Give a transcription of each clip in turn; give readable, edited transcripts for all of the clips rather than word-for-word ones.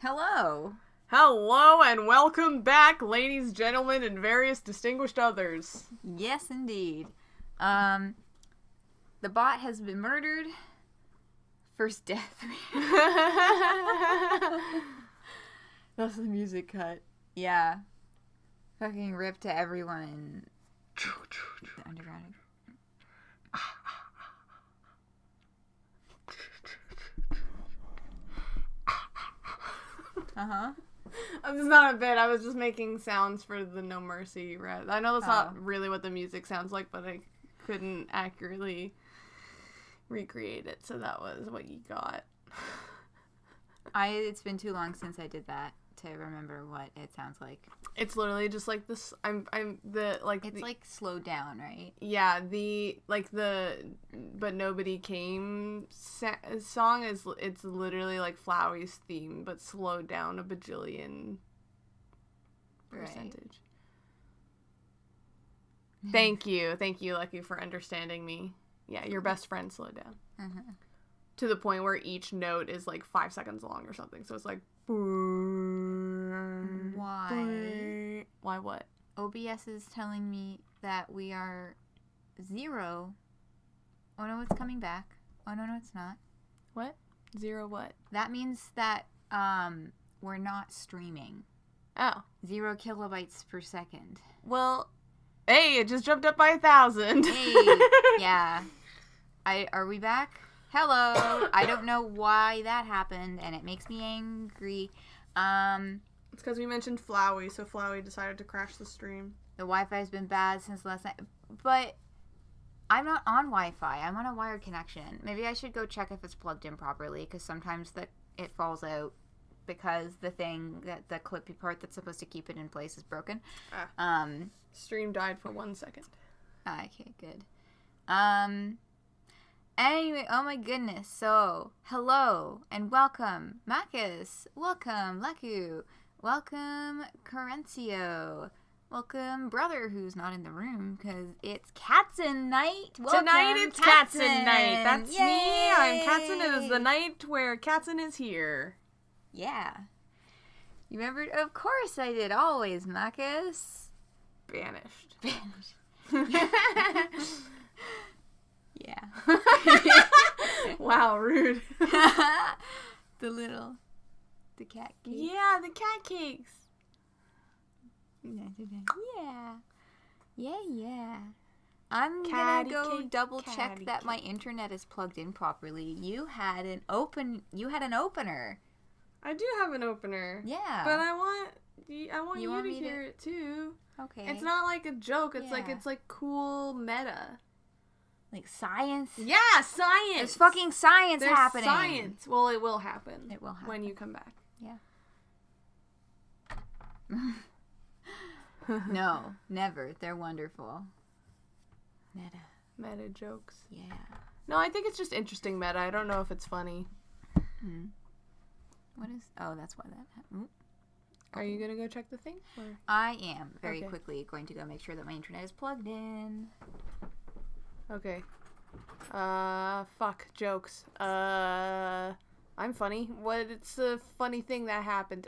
Hello. Hello and welcome back, ladies, gentlemen, and various distinguished others. Yes, indeed. The bot has been murdered. First death. That's the music cut. Yeah. Fucking rip to everyone. The underground. Uh-huh. It's not a bit. I was just making sounds for the No Mercy. Right? I know that's not really what the music sounds like, but I couldn't accurately recreate it, so that was what you got. It's been too long since I did that to remember what it sounds like. It's literally just like this. It's like slowed down, right? Yeah, But Nobody Came song it's literally like Flowey's theme, but slowed down a bajillion percentage. Right. Thank you, Lucky, for understanding me. Yeah, your best friend slowed down. Uh-huh. To the point where each note is like 5 seconds long or something, so it's like... Why? Why what? OBS is telling me that we are 0. Oh no, it's coming back. Oh no, it's not. What? 0 what? That means that we're not streaming. Oh. 0 kilobytes per second. Well, hey, it just jumped up by 1,000. Hey, yeah. Are we back? Hello. I don't know why that happened, and it makes me angry. It's because we mentioned Flowey, so Flowey decided to crash the stream. The Wi-Fi's been bad since last night, but I'm not on Wi-Fi. I'm on a wired connection. Maybe I should go check if it's plugged in properly, because sometimes it falls out because the clippy part that's supposed to keep it in place is broken. Stream died for 1 second. Okay, good. Anyway, oh my goodness. So, hello and welcome, Marcus. Welcome, Leku. Welcome, Carencio. Welcome, brother, who's not in the room because it's Katzen night. Welcome, Tonight it's Katzen night. That's Yay! me. I'm Katzen. It is the night where Katzen is here. Yeah. You remembered? Of course I did. Always, Marcus. Banished. Yeah. Wow, rude. The cat cake. Yeah, the cat cakes. Yeah. I'm Catty gonna go cake, double catty check that cake. my internet is plugged in properly. You had an opener. I do have an opener. Yeah. But I want you to me hear it too. Okay. It's not like a joke. It's Yeah. it's like cool meta. Like science? Yeah, science. There's fucking science There's happening. science. Well, it will happen. It will happen. When you come back. Yeah. No, never. They're wonderful. Meta jokes. Yeah. No, I think it's just interesting meta. I don't know if it's funny. What is... Oh, that's why that happened. Are you going to go check the thing? Or? I am very Okay. quickly going to go make sure that my internet is plugged in. Okay. Fuck. Jokes. I'm funny. It's a funny thing that happened.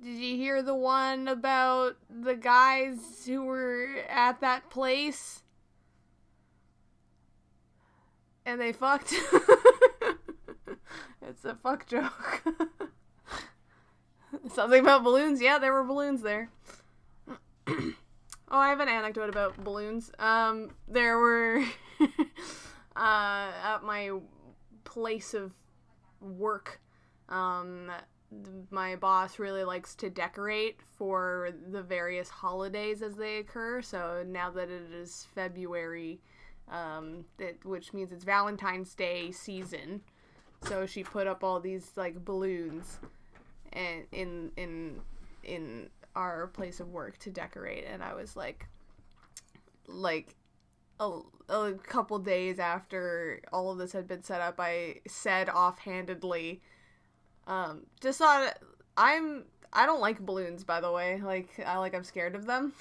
Did you hear the one about the guys who were at that place? And they fucked? It's a fuck joke. Something about balloons. Yeah, there were balloons there. Oh, I have an anecdote about balloons. There were at my place of work, my boss really likes to decorate for the various holidays as they occur. So now that it is February, which means it's Valentine's Day season, so she put up all these like balloons and in our place of work to decorate, and I was like a couple days after all of this had been set up, I said offhandedly, just thought I don't like balloons, by the way. I'm scared of them.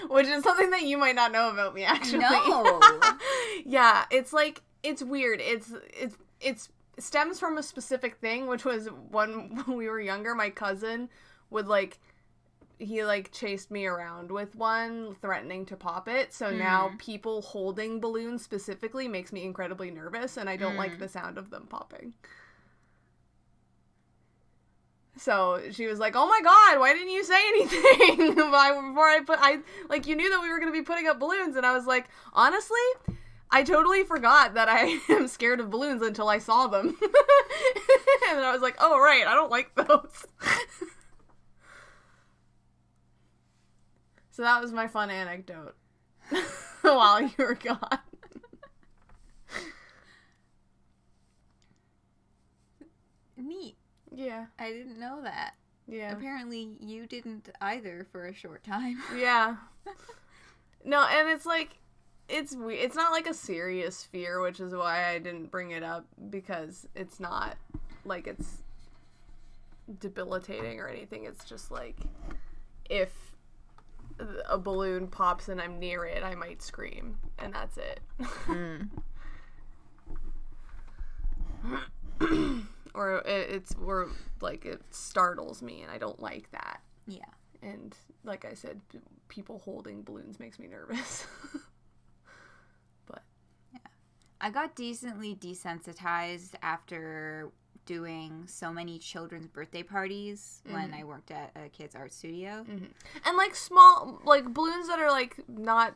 Which is something that you might not know about me, actually. No. Yeah, it's weird. It's stems from a specific thing, which was when we were younger, my cousin would, like, he, like, chased me around with one, threatening to pop it. So now people holding balloons specifically makes me incredibly nervous, and I don't like the sound of them popping. So she was like, oh my god, why didn't you say anything before like, you knew that we were going to be putting up balloons. And I was like, honestly, I totally forgot that I am scared of balloons until I saw them. And I was like, oh, right, I don't like those. So that was my fun anecdote while you were gone. Neat. Yeah. I didn't know that. Yeah. Apparently you didn't either for a short time. Yeah. No, and it's like, it's not like a serious fear, which is why I didn't bring it up, because it's not like it's debilitating or anything. It's just like, if a balloon pops and I'm near it, I might scream, and that's it. Or it startles me, and I don't like that. Yeah. And like I said, people holding balloons makes me nervous. But yeah, I got decently desensitized after doing so many children's birthday parties when I worked at a kids' art studio. And like small, like balloons that are like not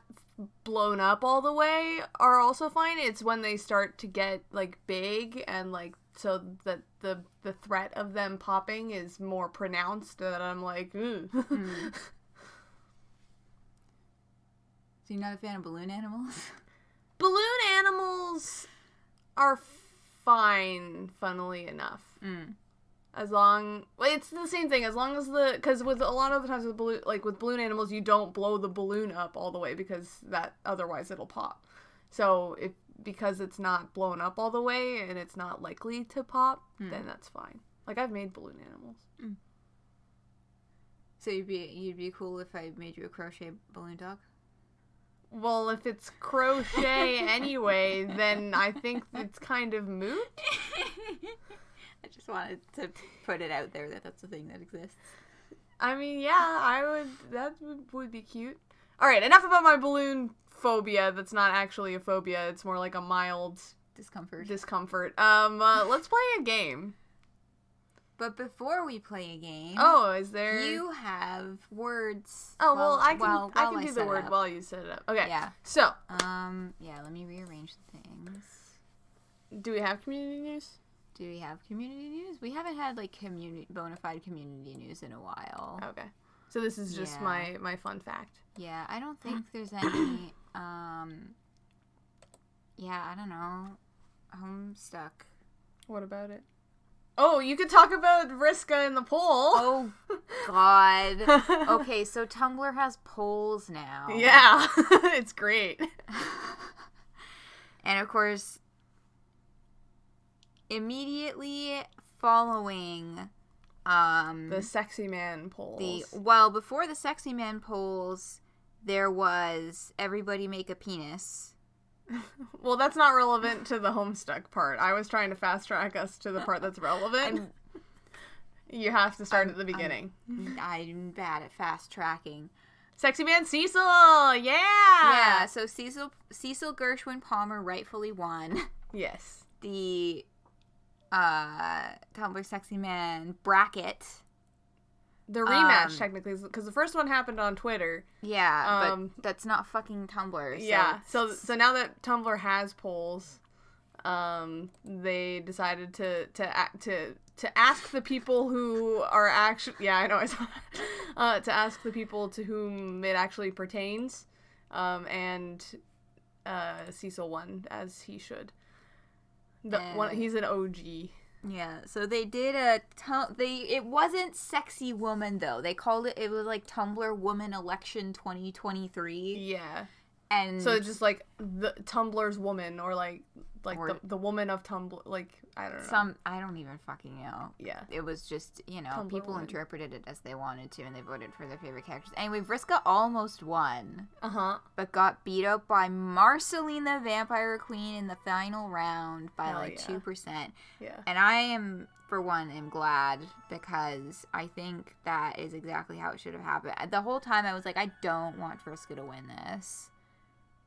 blown up all the way are also fine. It's when they start to get like big and like, so that the threat of them popping is more pronounced, that I'm like, ooh. So you're not a fan of balloon animals? Balloon animals are fine, funnily enough. As long, well, it's the same thing, as long as because with a lot of the times with balloon animals, you don't blow the balloon up all the way, because that, otherwise it'll pop. So because it's not blown up all the way and it's not likely to pop, then that's fine. Like, I've made balloon animals. So you'd be cool if I made you a crochet balloon dog? Well, if it's crochet anyway, then I think it's kind of moot. I just wanted to put it out there that that's a thing that exists. I mean, yeah, that would be cute. Alright, enough about my balloon phobia. That's not actually a phobia, it's more like a mild discomfort. Let's play a game. But before we play a game, is there? You have words. Oh, well, I can do the word up. while you set it up. Okay. Yeah. So. Yeah. Let me rearrange the things. Do we have community news? Do we have community news? We haven't had like bona fide community news in a while. Okay. So this is just my fun fact. Yeah, I don't think there's any. Yeah, I don't know. Homestuck. What about it? Oh, you could talk about Vriska in the poll. Oh, God. Okay, so Tumblr has polls now. Yeah, it's great. And, of course, immediately following... the sexy man polls. Before the sexy man polls, there was everybody make a penis. Well, that's not relevant to the Homestuck part. I was trying to fast track us to the part that's relevant. You have to start at the beginning. I'm bad at fast tracking. Sexy man Cecil! Yeah! Yeah, so Cecil Gershwin Palmer rightfully won. Yes. The Tumblr sexy man bracket. The rematch, technically, because the first one happened on Twitter. Yeah, but that's not fucking Tumblr. So yeah, so now that Tumblr has polls, they decided to ask the people who are actually... Yeah, I know, I saw that. To ask the people to whom it actually pertains, and Cecil won, as he should. He's an OG. Yeah, so they did it wasn't Sexy Woman, though. They called it was like Tumblr Woman Election 2023. Yeah. And so it's just like the Tumblr's woman, or like or the woman of Tumblr, like I don't know. I don't even fucking know. Yeah. It was just, Tumblr people woman. interpreted it as they wanted to, and they voted for their favorite characters. Anyway, Vriska almost won. But got beat up by Marceline the Vampire Queen in the final round by 2%. Yeah. And I am, for one, glad, because I think that is exactly how it should have happened. The whole time I was like, I don't want Vriska to win this.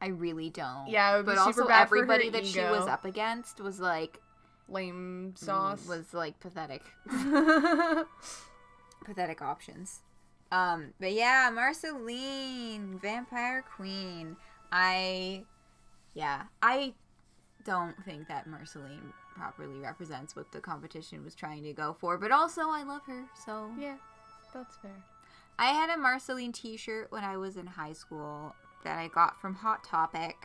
I really don't. Yeah, it would be but super also bad for everybody her that she ego. was up against was like lame sauce. Was like pathetic. Pathetic options. But yeah, Marceline, Vampire Queen. I don't think that Marceline properly represents what the competition was trying to go for, but also I love her, so yeah, that's fair. I had a Marceline t-shirt when I was in high school that I got from Hot Topic,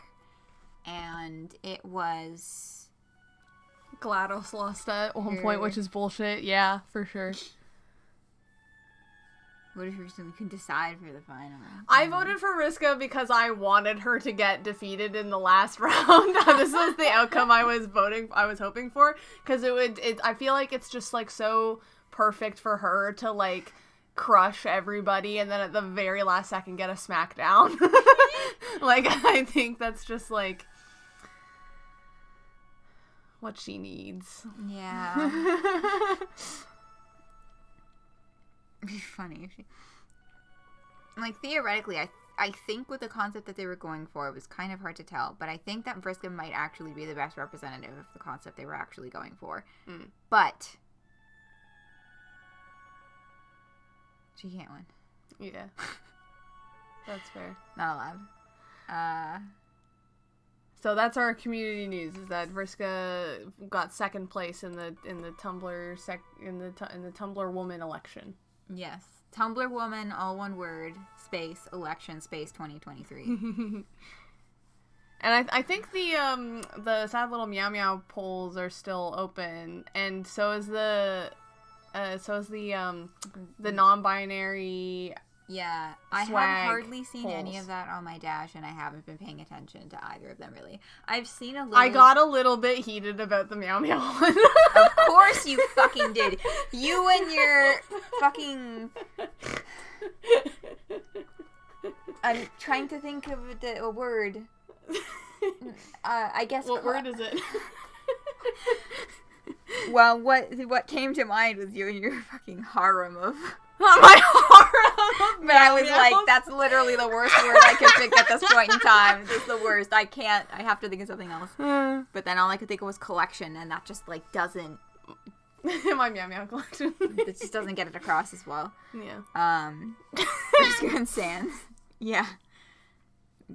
and it was GLaDOS lost at one point, which is bullshit. Yeah, for sure. What if you can decide for the final? I voted for Vriska because I wanted her to get defeated in the last round. This was the outcome I was hoping for, because I feel like it's just like so perfect for her to like crush everybody and then at the very last second get a smackdown. Like, I think that's just like what she needs. Yeah. It'd be funny if she... Like, theoretically, I think with the concept that they were going for, it was kind of hard to tell, but I think that Vriska might actually be the best representative of the concept they were actually going for. But she can't win. Yeah. That's fair. Not allowed. So that's our community news, is that Vriska got second place in the Tumblr in the Tumblr woman election. Yes. Tumblr woman, all one word, space, election, space, 2023. And I think the sad little meow meow polls are still open, and so is the non-binary. Yeah, I have hardly seen any of that on my dash, and I haven't been paying attention to either of them, really. I've seen a little... I got a little bit heated about the meow meow one. Of course you fucking did. You and your fucking... I'm trying to think of a word. I guess... What word is it? Well, what came to mind was you and your fucking harem of... My horror! But I was like, that's literally the worst word I could pick at this point in time. It's the worst. I have to think of something else. But then all I could think of was collection, and that just, like, doesn't... My meow meow collection. It just doesn't get it across as well. Yeah. Oscar and Sans. Yeah.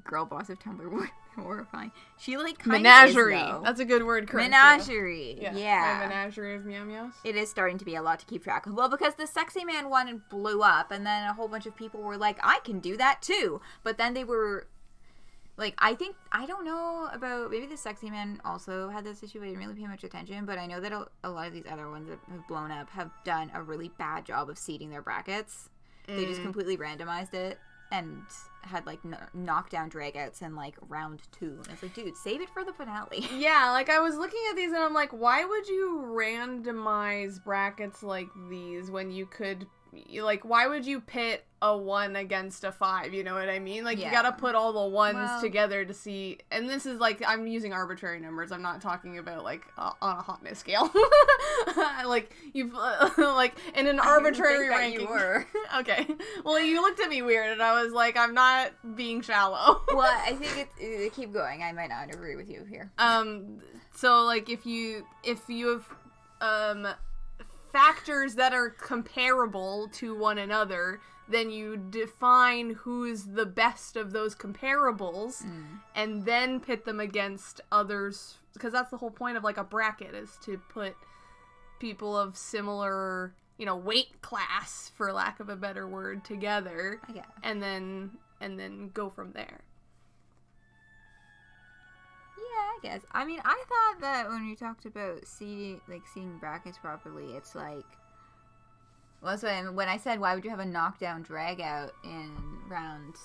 Girl boss of Tumblr. Horrifying. She, like, kind menagerie. of is, though. That's a good word, Corinthia. Menagerie. Yeah. My menagerie of meow meows. It is starting to be a lot to keep track of. Well, because the sexy man one and blew up, and then a whole bunch of people were like, I can do that too. But then they were, like, I don't know about, maybe the sexy man also had this issue, I didn't really pay much attention, but I know that a lot of these other ones that have blown up have done a really bad job of seeding their brackets. They just completely randomized it and had, like, knockdown dragouts in, like, round 2. And it's like, dude, save it for the finale. Yeah, like, I was looking at these and I'm like, why would you randomize brackets like these when you could, like, why would you pit a 1 against a 5, you know what I mean? Like, you gotta put all the ones together to see, and this is, like, I'm using arbitrary numbers, I'm not talking about, like, on a hotness scale. Like, you've, like, in an arbitrary ranking. You were. Okay. Well, you looked at me weird, and I was like, I'm not being shallow. Well, I think keep going, I might not agree with you here. So, like, if you have, factors that are comparable to one another, then you define who's the best of those comparables, and then pit them against others, because that's the whole point of, like, a bracket, is to put people of similar, weight class, for lack of a better word, together, and then go from there. I guess. I mean, I thought that when we talked about seeing brackets properly, it's like... Well, that's when I said, why would you have a knockdown drag out in round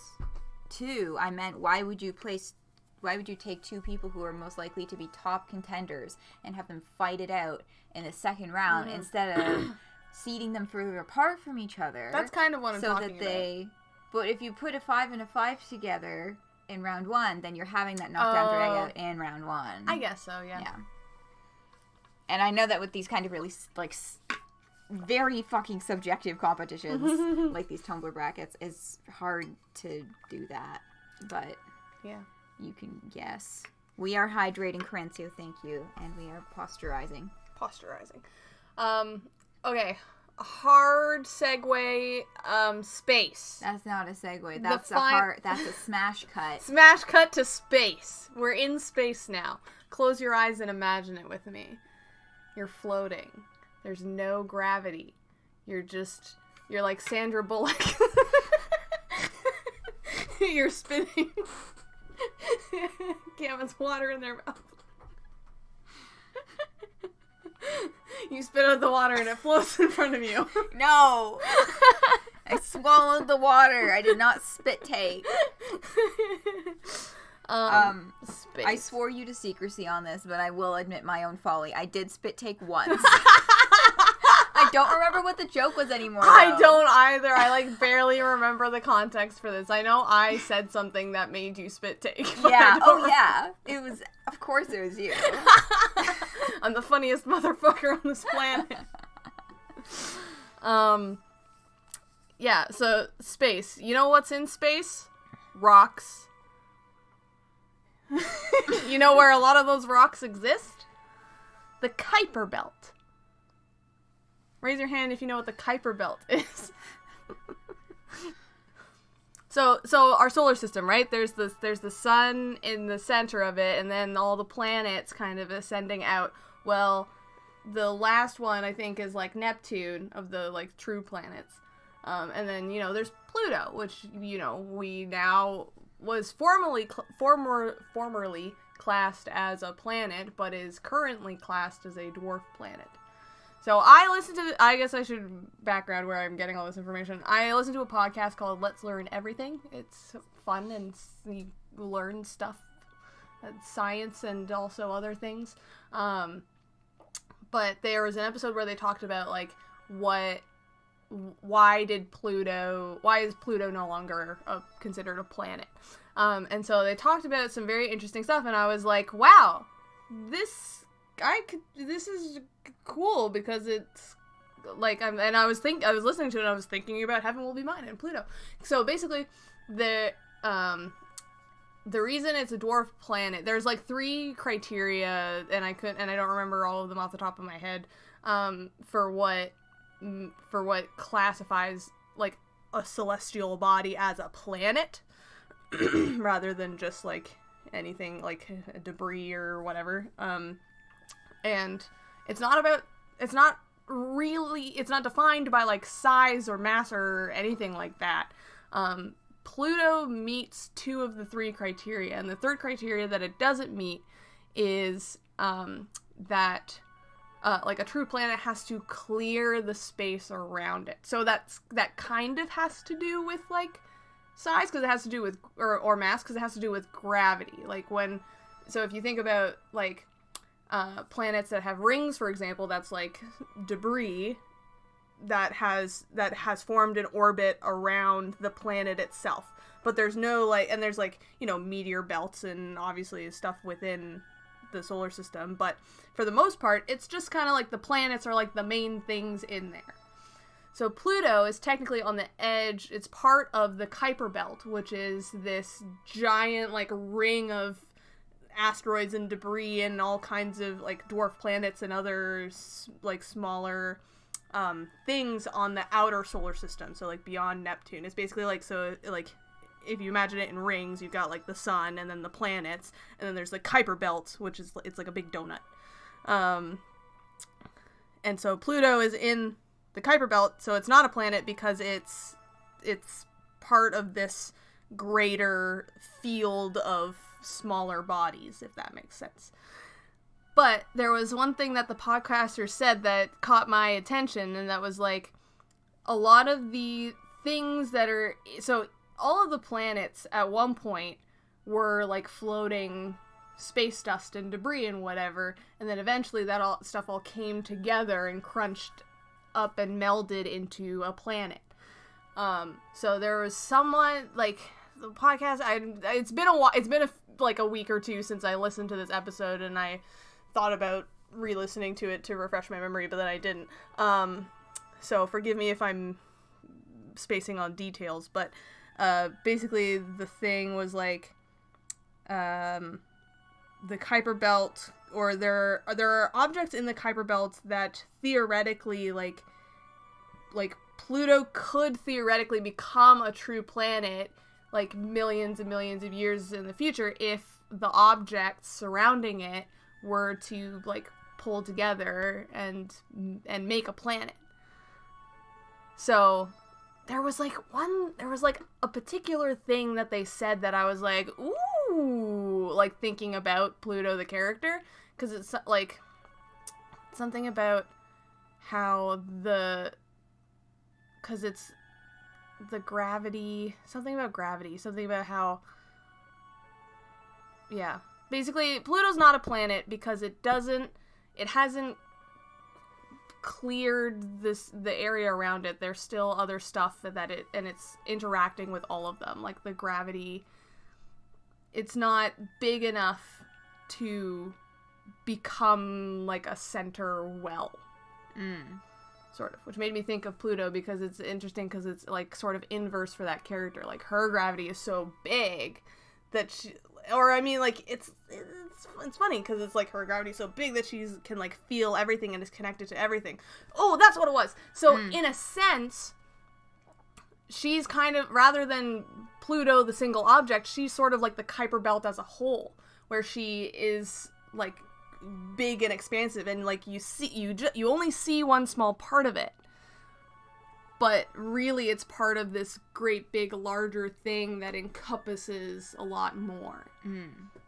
two. I meant, why would you take two people who are most likely to be top contenders and have them fight it out in the second round instead of seeding them further apart from each other? That's kind of what I'm talking about. But if you put a 5 and a 5 together in round 1, then you're having that knockdown drag out in round 1. I guess so, yeah. And I know that with these kind of really, like, very fucking subjective competitions, like these Tumblr brackets, it's hard to do that. But yeah, you can guess. We are hydrating, Corencio, thank you. And we are posturizing. Okay. Hard segue, space. That's not a segue. That's that's a smash cut. Smash cut to space. We're in space now. Close your eyes and imagine it with me. You're floating. There's no gravity. You're like Sandra Bullock. You're spinning. Cameron's water in their mouth. You spit out the water and it floats in front of you. No! I swallowed the water. I did not spit take. Space. I swore you to secrecy on this, but I will admit my own folly. I did spit take once. I don't remember what the joke was anymore, though. I don't either. I, like, barely remember the context for this. I know I said something that made you spit take. Yeah. Oh, yeah. It was... Of course it was you. I'm the funniest motherfucker on this planet. Yeah, so space. You know what's in space? Rocks. You know where a lot of those rocks exist? The Kuiper belt. Raise your hand if you know what the Kuiper belt is. So our solar system, right? There's the sun in the center of it, and then all the planets kind of ascending out. Well, the last one I think is like Neptune of the like true planets, and then there's Pluto, which we now was formerly classed as a planet, but is currently classed as a dwarf planet. So I guess I should background where I'm getting all this information. I listened to a podcast called Let's Learn Everything. It's fun and you learn stuff, science and also other things. But there was an episode where they talked about like why is Pluto no longer considered a planet? And so they talked about some very interesting stuff, and I was like, wow, this is cool, because it's like I was listening to it and I was thinking about Heaven Will Be Mine and Pluto. So basically the reason it's a dwarf planet, there's like 3 criteria, and I don't remember all of them off the top of my head, for what classifies like a celestial body as a planet rather than just like anything like debris or whatever. And it's not defined by like size or mass or anything like that. Pluto meets 2 of the 3 criteria, and the third criteria that it doesn't meet is that like a true planet has to clear the space around it. So that kind of has to do with like size, because it has to do with or mass, because it has to do with gravity. Like so if you think about like planets that have rings, for example, that's like debris that has formed an orbit around the planet itself. But there's no and there's meteor belts and obviously stuff within the solar system. But for the most part, it's just kind of like the planets are like the main things in there. So Pluto is technically on the edge. It's part of the Kuiper belt, which is this giant like ring of asteroids and debris and all kinds of like dwarf planets and other like smaller things on the outer solar system, so like beyond Neptune. It's basically like, so like if you imagine it in rings, you've got like the sun and then the planets, and then there's the Kuiper belt, which is it's like a big donut. And so Pluto is in the Kuiper belt, so it's not a planet because it's part of this greater field of smaller bodies, if that makes sense. But there was one thing that the podcaster said that caught my attention, and that was like a lot of the things that are all of the planets at one point were like floating space dust and debris and whatever, and then eventually that stuff all came together and crunched up and melded into a planet. So there was someone, like, the podcast, it's been a week or two since I listened to this episode, and I thought about re-listening to it to refresh my memory, but then I didn't. So forgive me if I'm spacing on details, but basically the thing was like, the Kuiper belt, or there are objects in the Kuiper belt that theoretically, like Pluto could theoretically become a true planet, like millions and millions of years in the future, if the objects surrounding it were to like pull together and make a planet. So there was a particular thing that they said that I was like, ooh, like thinking about Pluto the character, because it's like something about how because it's the gravity, something about how, yeah, basically Pluto's not a planet because it hasn't cleared the area around it. There's still other stuff it's interacting with all of them, like the gravity. It's not big enough to become like a center well. Sort of, which made me think of Pluto, because it's interesting because it's like sort of inverse for that character. Like her gravity is so big that it's funny because it's like her gravity is so big that she can like feel everything and is connected to everything. Oh, that's what it was. So in a sense, she's kind of, rather than Pluto the single object, she's sort of like the Kuiper belt as a whole, where she is like big and expansive, and like you only see one small part of it, but really it's part of this great big larger thing that encompasses a lot more,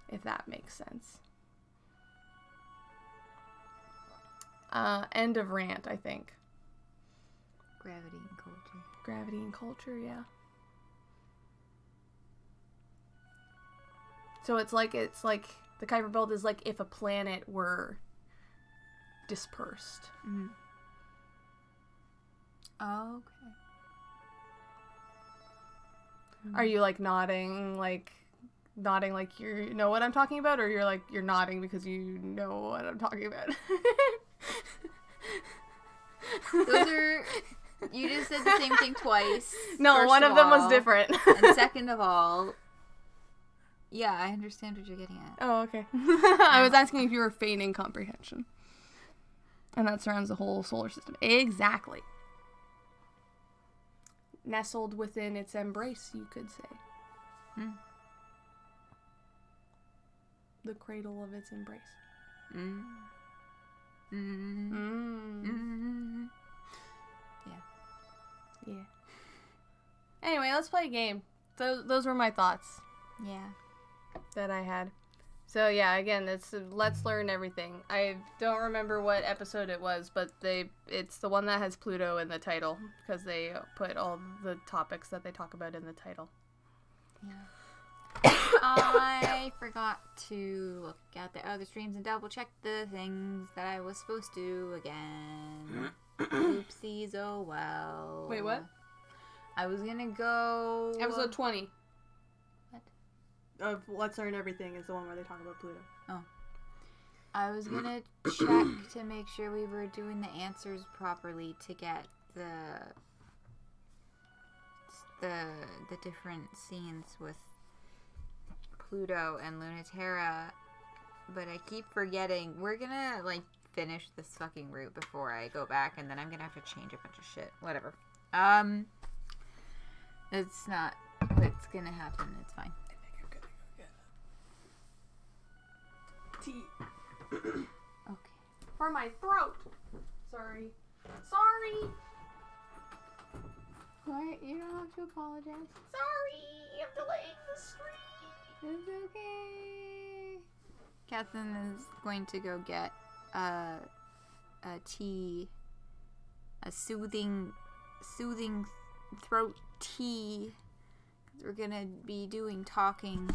if that makes sense. End of rant, I think. Gravity and culture, yeah. So it's like the Kuiper belt is like if a planet were dispersed. Oh, okay. Are you like nodding like you know what I'm talking about, or you're nodding because you know what I'm talking about? Those are, you just said the same thing twice. No, one of them was different. And second of all, yeah, I understand what you're getting at. Oh, okay. I was asking if you were feigning comprehension. And that surrounds the whole solar system. Exactly. Nestled within its embrace, you could say. The cradle of its embrace. Yeah. Anyway, let's play a game. Those were my thoughts. Yeah. That I had. So yeah, again, it's Let's Learn Everything. I don't remember what episode it was, but it's the one that has Pluto in the title, because they put all the topics that they talk about in the title. Yeah. I forgot to look at the other streams and double check the things that I was supposed to again. Oopsies, oh well. Wait, what? I was gonna go... Episode 20. What? Of Let's Learn Everything is the one where they talk about Pluto. Oh. I was gonna check to make sure we were doing the answers properly to get the different scenes with Pluto and Lunaterra, but I keep forgetting. We're gonna like finish this fucking route before I go back, and then I'm gonna have to change a bunch of shit. Whatever. It's not what's gonna happen. It's fine. I think I'm gonna go get tea. Okay. For my throat. Sorry. What? You don't have to apologize. Sorry, I'm delaying the stream. It's okay. Catherine is going to go get a tea, a soothing throat tea, We're gonna be doing talking.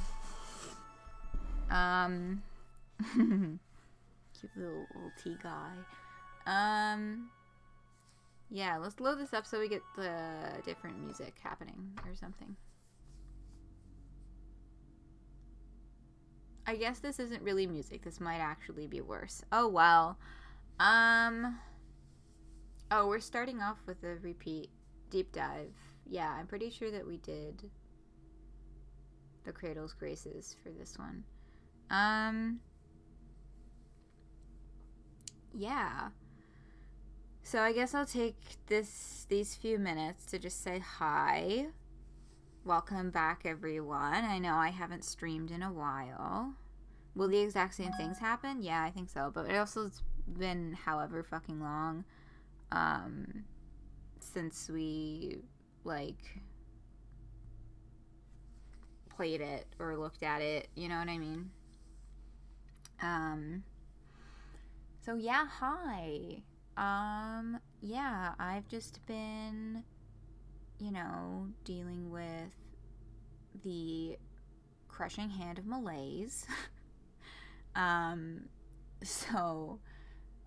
Cute little tea guy. Yeah, let's load this up so we get the different music happening or something. I guess this isn't really music. This might actually be worse. Oh, well. Oh, we're starting off with a repeat deep dive. Yeah, I'm pretty sure that we did the Cradle's Graces for this one. Yeah. So I guess I'll take these few minutes to just say hi. Welcome back, everyone. I know I haven't streamed in a while. Will the exact same things happen? Yeah, I think so. But it also has been however fucking long since we, like, played it or looked at it. You know what I mean? So yeah, hi. Yeah, I've just been, you know, dealing with the crushing hand of malaise. So,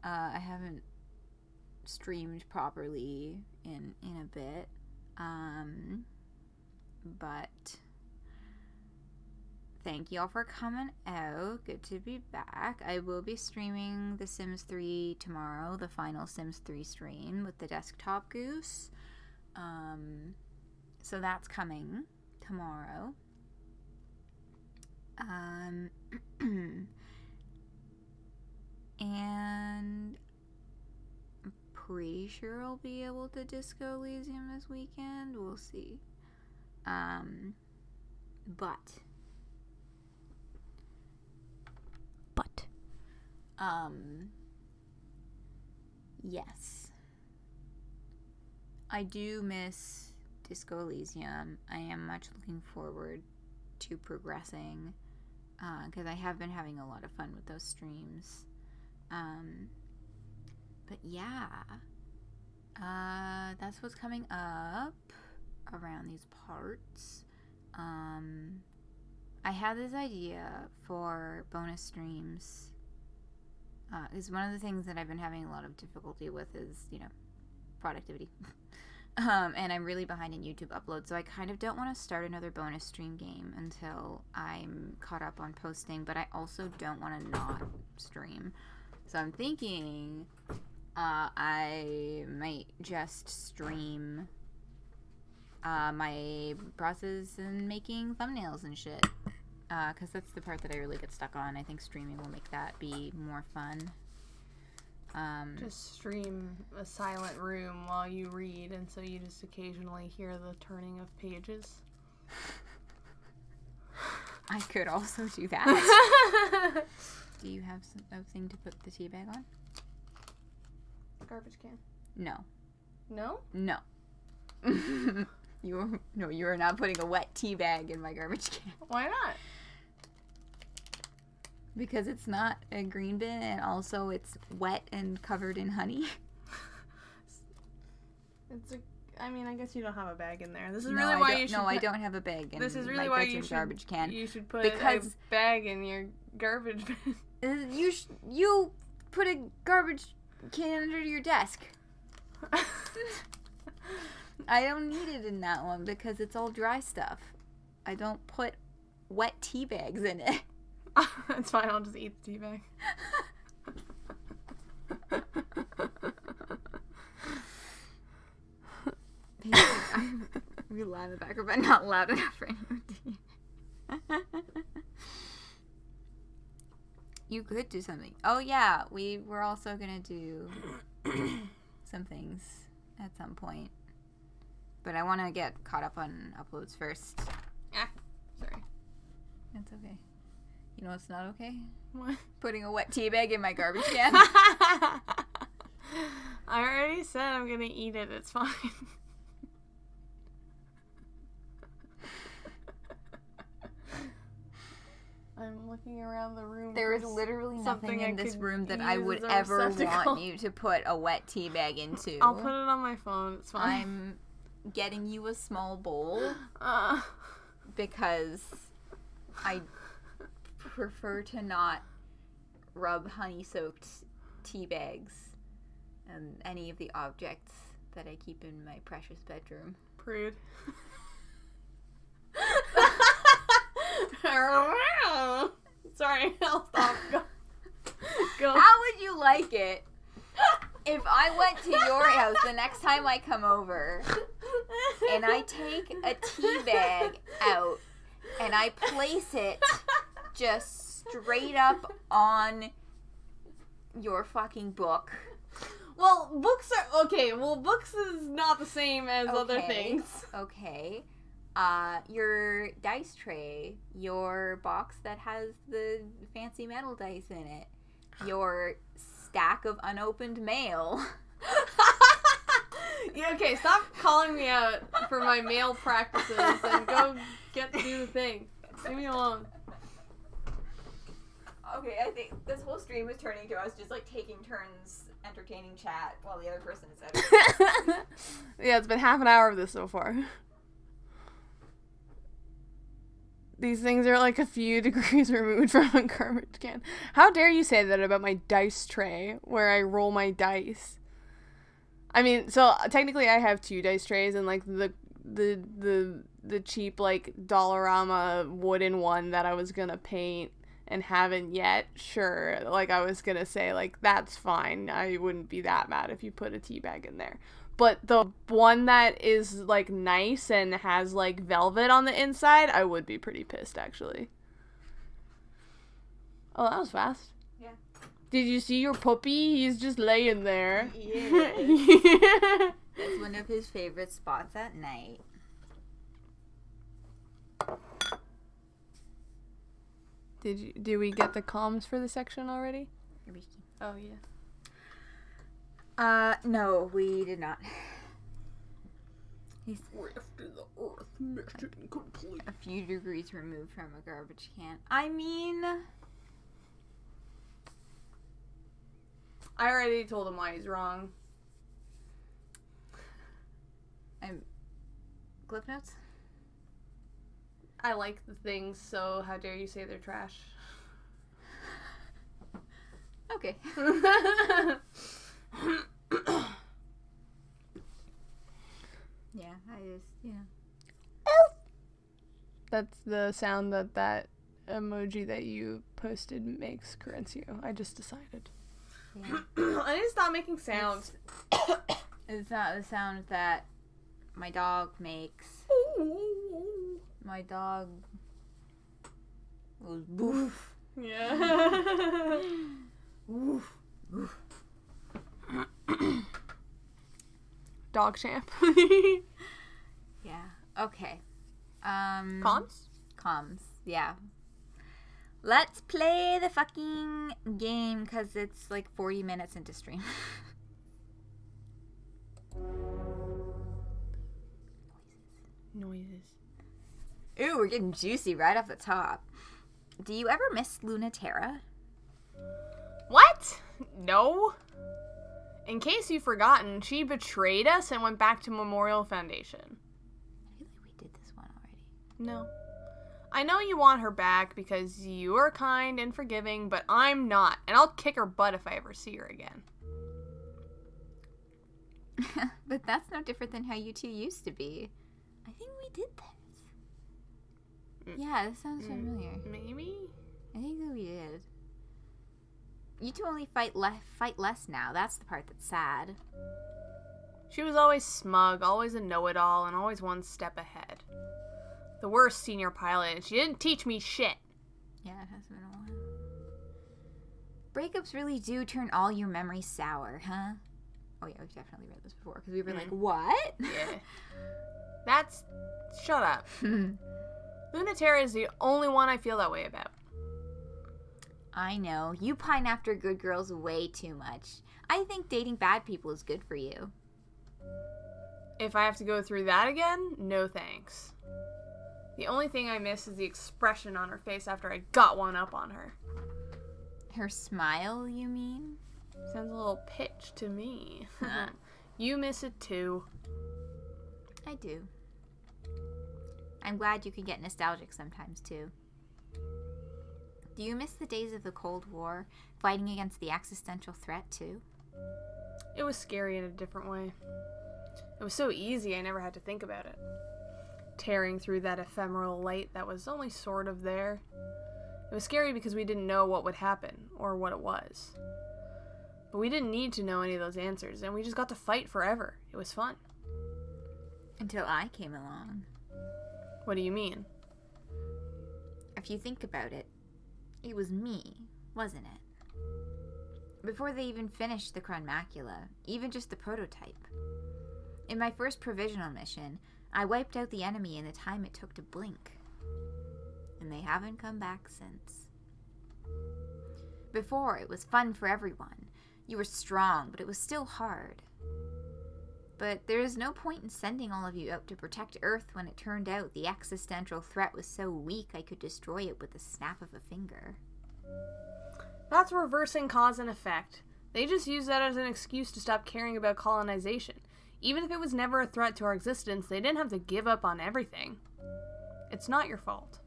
I haven't streamed properly in a bit. But thank y'all for coming out. Good to be back. I will be streaming The Sims 3 tomorrow, the final Sims 3 stream with the desktop goose. So that's coming tomorrow. And I'm pretty sure I'll be able to Disco Elysium this weekend. We'll see. But yes, I do miss Disco Elysium. I am much looking forward to progressing, because I have been having a lot of fun with those streams. But yeah, that's what's coming up around these parts. I had this idea for bonus streams. Because one of the things that I've been having a lot of difficulty with is, you know, productivity. And I'm really behind in YouTube uploads, so I kind of don't want to start another bonus stream game until I'm caught up on posting, but I also don't want to not stream. So I'm thinking I might just stream my process in making thumbnails and shit. Because that's the part that I really get stuck on. I think streaming will make that be more fun. Just stream a silent room while you read, and so you just occasionally hear the turning of pages. I could also do that. Do you have a thing to put the tea bag on? Garbage can. No. No? No. You are not putting a wet tea bag in my garbage can. Why not? Because it's not a green bin, and also it's wet and covered in honey. I mean, I guess you don't have a bag in there. This is really why you should. No, I don't have a bag in this is really my why you garbage can. You should put a bag in your garbage bin. You put a garbage can under your desk. I don't need it in that one because it's all dry stuff. I don't put wet tea bags in it. It's fine, I'll just eat the tea bag. We loud in the background, but not loud enough for anyone to hear. You could do something. Oh yeah, we're also gonna do some things at some point. But I want to get caught up on uploads first. Ah, sorry. That's okay. You know what's not okay? What? Putting a wet tea bag in my garbage can. I already said I'm gonna eat it. It's fine. I'm looking around the room. There is literally nothing in this room that I would ever want you to put a wet tea bag into. I'll put it on my phone. It's fine. I'm getting you a small bowl. because I prefer to not rub honey-soaked tea bags and any of the objects that I keep in my precious bedroom. Prude. Sorry, I'll stop. Go. How would you like it if I went to your house the next time I come over and I take a tea bag out and I place it just straight up on your fucking book? Well, books are... Okay, well, books is not the same as other things. Okay. Your dice tray, your box that has the fancy metal dice in it, your stack of unopened mail. Yeah, okay, stop calling me out for my mail practices and go do the thing. Leave me alone. Okay, I think this whole stream is turning to us just like taking turns entertaining chat while the other person is editing. Yeah, it's been half an hour of this so far. These things are like a few degrees removed from a garbage can. How dare you say that about my dice tray where I roll my dice? I mean, so technically I have 2 dice trays and like the cheap like Dollarama wooden one that I was gonna paint and haven't yet. Sure, like I was gonna say like that's fine. I wouldn't be that mad if you put a tea bag in there. But the one that is, like, nice and has, like, velvet on the inside, I would be pretty pissed, actually. Oh, that was fast. Yeah. Did you see your puppy? He's just laying there. Yeah. That's one of his favorite spots at night. Did we get the comms for the section already? Oh, yeah. No, we did not. He's Rift in the earth, mission complete. a few degrees removed from a garbage can. I mean... I already told him why he's wrong. Cliff notes? I like the things, so how dare you say they're trash? Okay. Yeah, I just, That's the sound that emoji that you posted makes, Corencio. I just decided. Yeah. I need to stop making sounds. It's not the sound that my dog makes. My dog goes boof. Yeah. Woof. Woof. Dog champ. Yeah. Okay. Comms? Comms. Yeah. Let's play the fucking game because it's like 40 minutes into stream. Noises. Ooh, we're getting juicy right off the top. Do you ever miss Lunaterra? What? No. In case you've forgotten, she betrayed us and went back to Memorial Foundation. I feel like we did this one already. No. I know you want her back because you are kind and forgiving, but I'm not, and I'll kick her butt if I ever see her again. But that's no different than how you two used to be. I think we did this. Yeah, this sounds familiar. Maybe? I think that we did. You two only fight less now. That's the part that's sad. She was always smug, always a know-it-all, and always one step ahead. The worst senior pilot, and she didn't teach me shit. Yeah, it has been a while. Breakups really do turn all your memories sour, huh? Oh yeah, we've definitely read this before, because we were like, what? Yeah. That's... Shut up. Lunaterra is the only one I feel that way about. I know. You pine after good girls way too much. I think dating bad people is good for you. If I have to go through that again, no thanks. The only thing I miss is the expression on her face after I got one up on her. Her smile, you mean? Sounds a little pitch to me. You miss it too. I do. I'm glad you can get nostalgic sometimes, too. Do you miss the days of the Cold War, fighting against the existential threat, too? It was scary in a different way. It was so easy, I never had to think about it. Tearing through that ephemeral light that was only sort of there. It was scary because we didn't know what would happen, or what it was. But we didn't need to know any of those answers, and we just got to fight forever. It was fun. Until I came along. What do you mean? If you think about it, it was me, wasn't it? Before they even finished the Crown Macula, even just the prototype. In my first provisional mission, I wiped out the enemy in the time it took to blink. And they haven't come back since. Before, it was fun for everyone. You were strong, but it was still hard. But there is no point in sending all of you out to protect Earth when it turned out the existential threat was so weak I could destroy it with the snap of a finger. That's reversing cause and effect. They just use that as an excuse to stop caring about colonization. Even if it was never a threat to our existence, they didn't have to give up on everything. It's not your fault.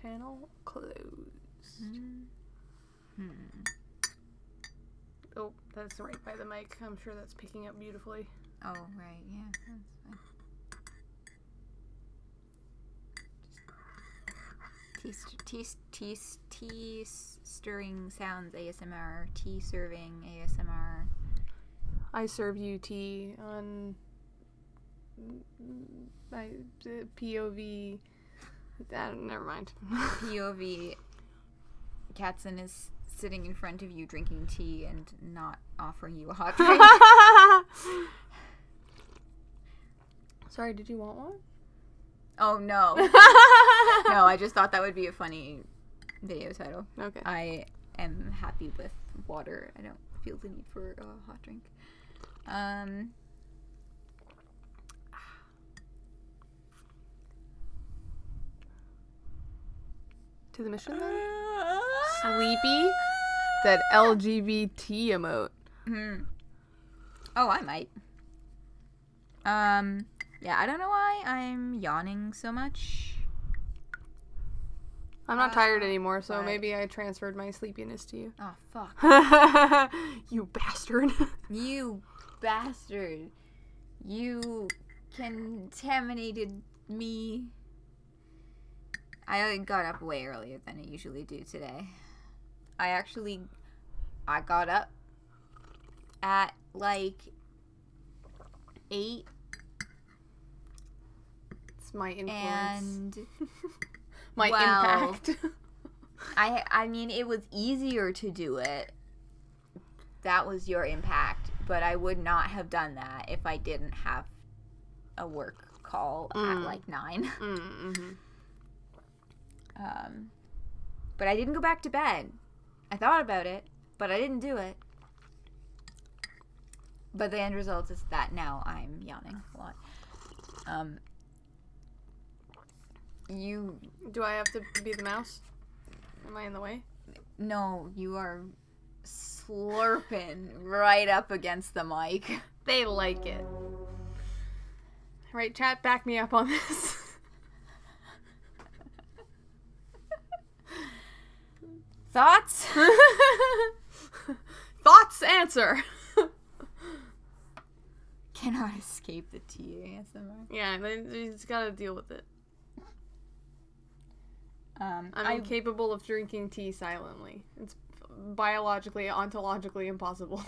Channel closed. Oh, that's right by the mic. I'm sure that's picking up beautifully. Oh, right. Yeah, that's fine. Tea stirring sounds ASMR. Tea serving ASMR. I serve you tea on my POV. Never mind. POV. Katzen is sitting in front of you drinking tea and not offering you a hot drink. Sorry, did you want one? Oh, no. No, I just thought that would be a funny video title. Okay. I am happy with water. I don't feel the need for a hot drink. To the mission then? Sleepy? That LGBT emote. Oh, I might. Yeah, I don't know why I'm yawning so much. I'm not tired anymore, so maybe I transferred my sleepiness to you. Oh, fuck. You bastard. You bastard. You contaminated me. I got up way earlier than I usually do today. I got up at like 8. It's my influence. And my impact. I mean, it was easier to do it. That was your impact. But I would not have done that if I didn't have a work call at like 9. But I didn't go back to bed. I thought about it, but I didn't do it. But the end result is that now I'm yawning a lot. Do I have to be the mouse? Am I in the way? No, you are slurping right up against the mic. They like it. Right, chat, back me up on this. Thoughts? Thoughts, answer. Cannot escape the TASMR. Yeah, you just gotta deal with it. I'm incapable of drinking tea silently. It's biologically, ontologically impossible.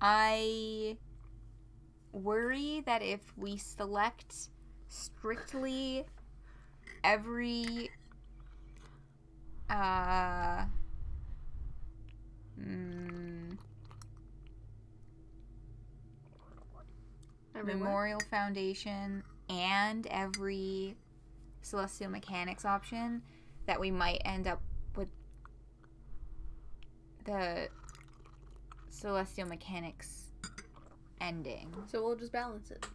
I worry that if we select strictly every Memorial Foundation and every Celestial Mechanics option, that we might end up with the Celestial Mechanics ending. So we'll just balance it.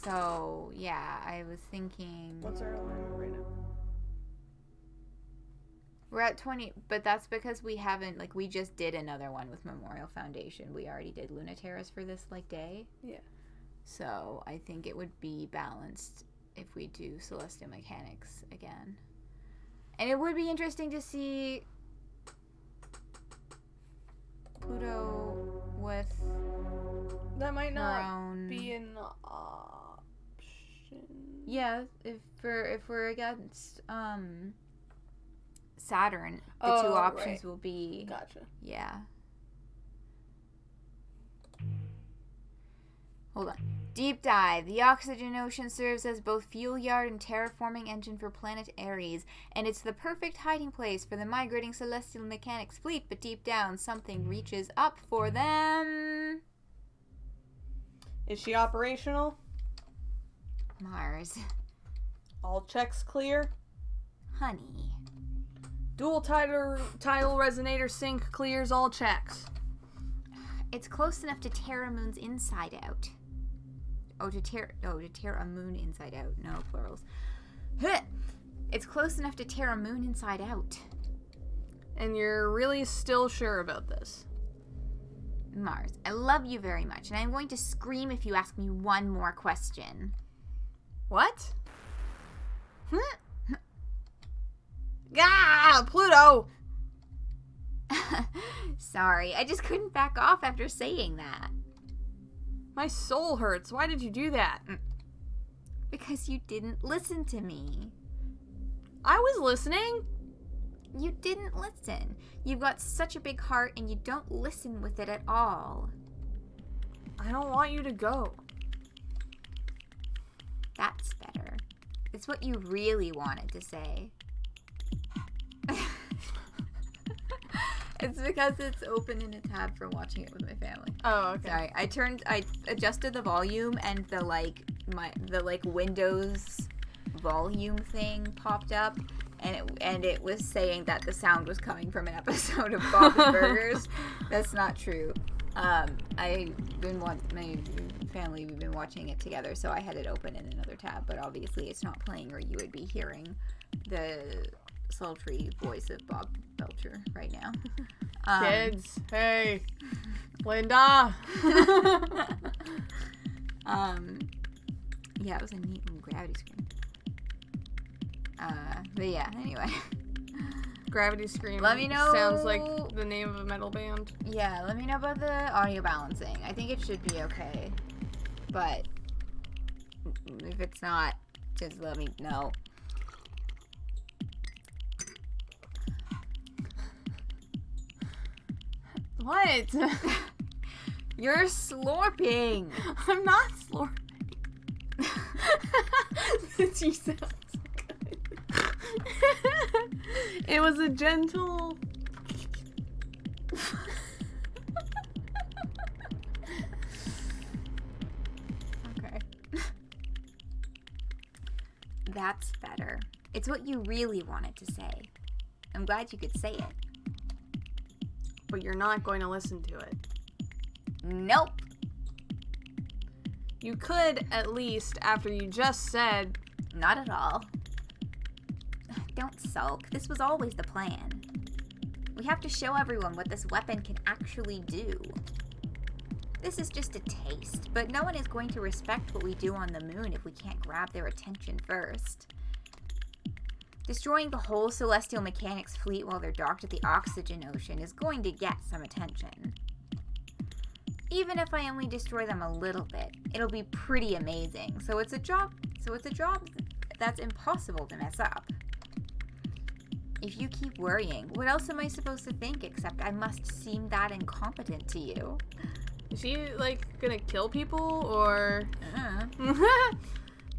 So, yeah, I was thinking... What's our alignment right now? We're at 20, but that's because we haven't, like, we just did another one with Memorial Foundation. We already did Lunaterras for this, like, day. Yeah. So I think it would be balanced if we do celestial mechanics again. And it would be interesting to see Pluto with That might not own... be an option. Yeah, if we're against Saturn, the two options will be... Gotcha. Yeah. Hold on. Deep dive. The oxygen ocean serves as both fuel yard and terraforming engine for planet Ares, and it's the perfect hiding place for the migrating celestial mechanics fleet, but deep down, something reaches up for them. Is she operational? Mars. All checks clear? Honey. Dual tidal resonator sync clears all checks. It's close enough to Terra Moon's inside out. To Terra Moon inside out. No plurals. It's close enough to Terra Moon inside out. And you're really still sure about this? Mars, I love you very much, and I'm going to scream if you ask me one more question. What? Ah, Pluto! Sorry, I just couldn't back off after saying that. My soul hurts. Why did you do that? Because you didn't listen to me. I was listening. You didn't listen. You've got such a big heart and you don't listen with it at all. I don't want you to go. That's better. It's what you really wanted to say. It's because it's open in a tab for watching it with my family. Oh, okay. Sorry, I adjusted the volume and the Windows volume thing popped up, and it was saying that the sound was coming from an episode of Bob's Burgers. That's not true. My family, we've been watching it together, so I had it open in another tab, but obviously it's not playing, or you would be hearing the sultry voice of Bob Belcher right now. Kids, hey, Linda. Yeah, it was a neat little gravity scream. But yeah, anyway. Gravity Scream. Let me know. Sounds like the name of a metal band. Yeah, let me know about the audio balancing. I think it should be okay. But if it's not, just let me know. What? You're slurping. I'm not slurping. She sounds good. It was a gentle. Okay. That's better. It's what you really wanted to say. I'm glad you could say it. But you're not going to listen to it. Nope. You could, at least, after you just said... Not at all. Don't sulk. This was always the plan. We have to show everyone what this weapon can actually do. This is just a taste, but no one is going to respect what we do on the moon if we can't grab their attention first. Destroying the whole Celestial Mechanics fleet while they're docked at the oxygen ocean is going to get some attention. Even if I only destroy them a little bit, it'll be pretty amazing. So it's a job that's impossible to mess up. If you keep worrying, what else am I supposed to think except I must seem that incompetent to you? Is she, gonna kill people, or...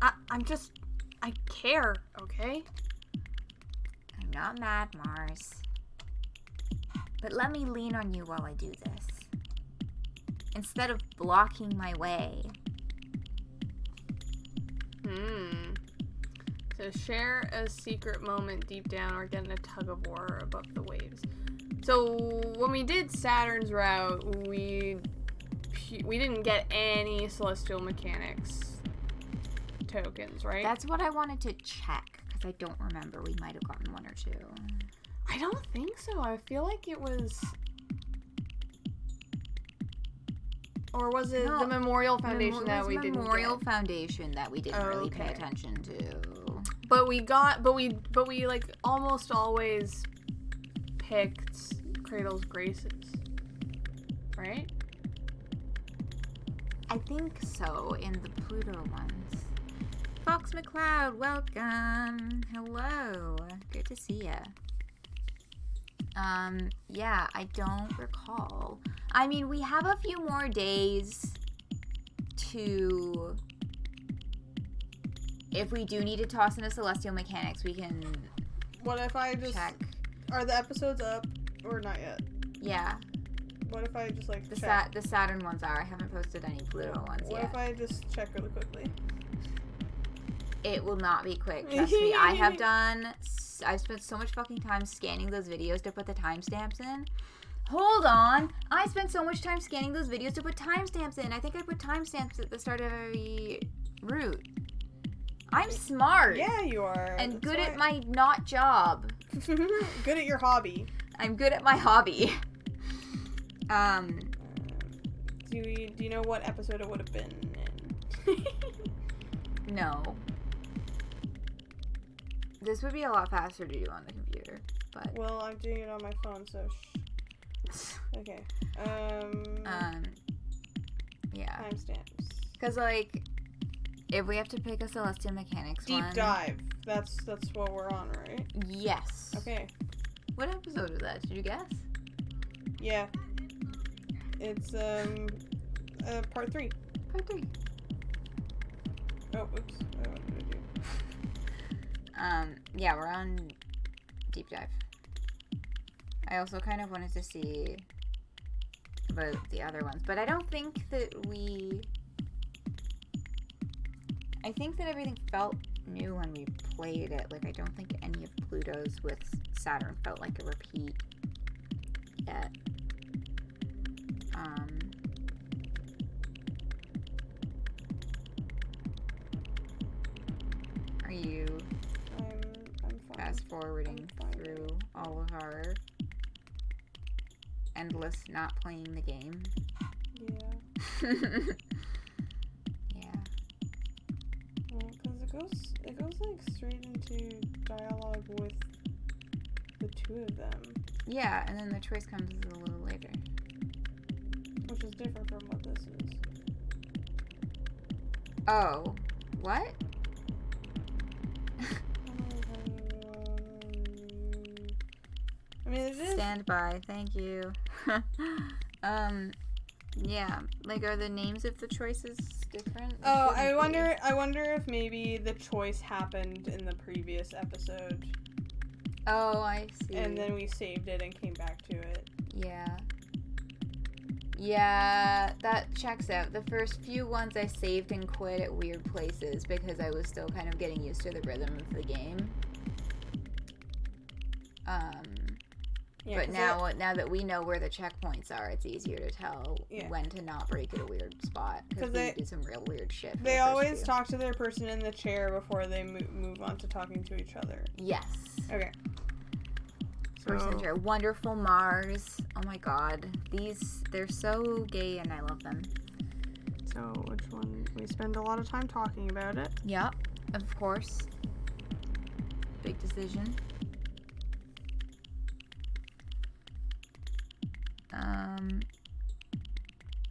I care, okay? I'm not mad, Mars. But let me lean on you while I do this. Instead of blocking my way. So share a secret moment deep down or get in a tug of war above the waves. So when we did Saturn's route, we didn't get any Celestial Mechanics tokens, right? That's what I wanted to check, because I don't remember. We might have gotten one or two. I don't think so. I feel like it was... Or was it the Memorial Foundation that we didn't Memorial get? Foundation that we didn't really pay attention to. But we like almost always picked Cradle's Graces, right? I think so, in the Pluto ones. Fox McCloud, welcome. Hello. Good to see ya. Yeah, I don't recall. I mean, we have a few more days to... If we do need to toss into Celestial Mechanics, we can... What if I just... check. Are the episodes up or not yet? Yeah. What if I just, like, check? The Saturn ones are. I haven't posted any Pluto ones yet. What if I just check really quickly? It will not be quick, trust me. I've spent so much fucking time scanning those videos to put the timestamps in. Hold on! I spent so much time scanning those videos to put timestamps in. I think I put timestamps at the start of every route. I'm smart. Yeah, you are. And good at my not job. Good at your hobby. I'm good at my hobby. Do you know what episode it would have been in? No. This would be a lot faster to do on the computer, but... Well, I'm doing it on my phone, so Okay. Yeah. Timestamps. Because, like, if we have to pick a Celestial Mechanics Deep dive. That's what we're on, right? Yes. Okay. What episode was that? Did you guess? Yeah. It's, part 3. Part 3. Oh, oops. What did I do? Yeah, we're on Deep Dive. I also kind of wanted to see about the other ones, but I don't think that I think that everything felt new when we played it. Like, I don't think any of Pluto's with Saturn felt like a repeat yet. Are you I'm fine. fast forwarding through all of our endless not playing the game? Yeah. Yeah. Well, because it goes like straight into dialogue with the two of them. Yeah, and then the choice comes a little later. Which is different from what this is. Oh. What? I mean, it is. Stand by, thank you. Yeah. Like, are the names of the choices different? Oh, I wonder if maybe the choice happened in the previous episode. Oh, I see. And then we saved it and came back to it. Yeah. Yeah, that checks out. The first few ones I saved and quit at weird places because I was still kind of getting used to the rhythm of the game. Yeah, but now that we know where the checkpoints are, it's easier to tell when to not break at a weird spot because we do some real weird shit. They always talk to their person in the chair before they move on to talking to each other. Yes. Okay. Person chair. Wonderful Mars. Oh my god. They're so gay and I love them. So, which one? We spend a lot of time talking about it. Yep, of course. Big decision.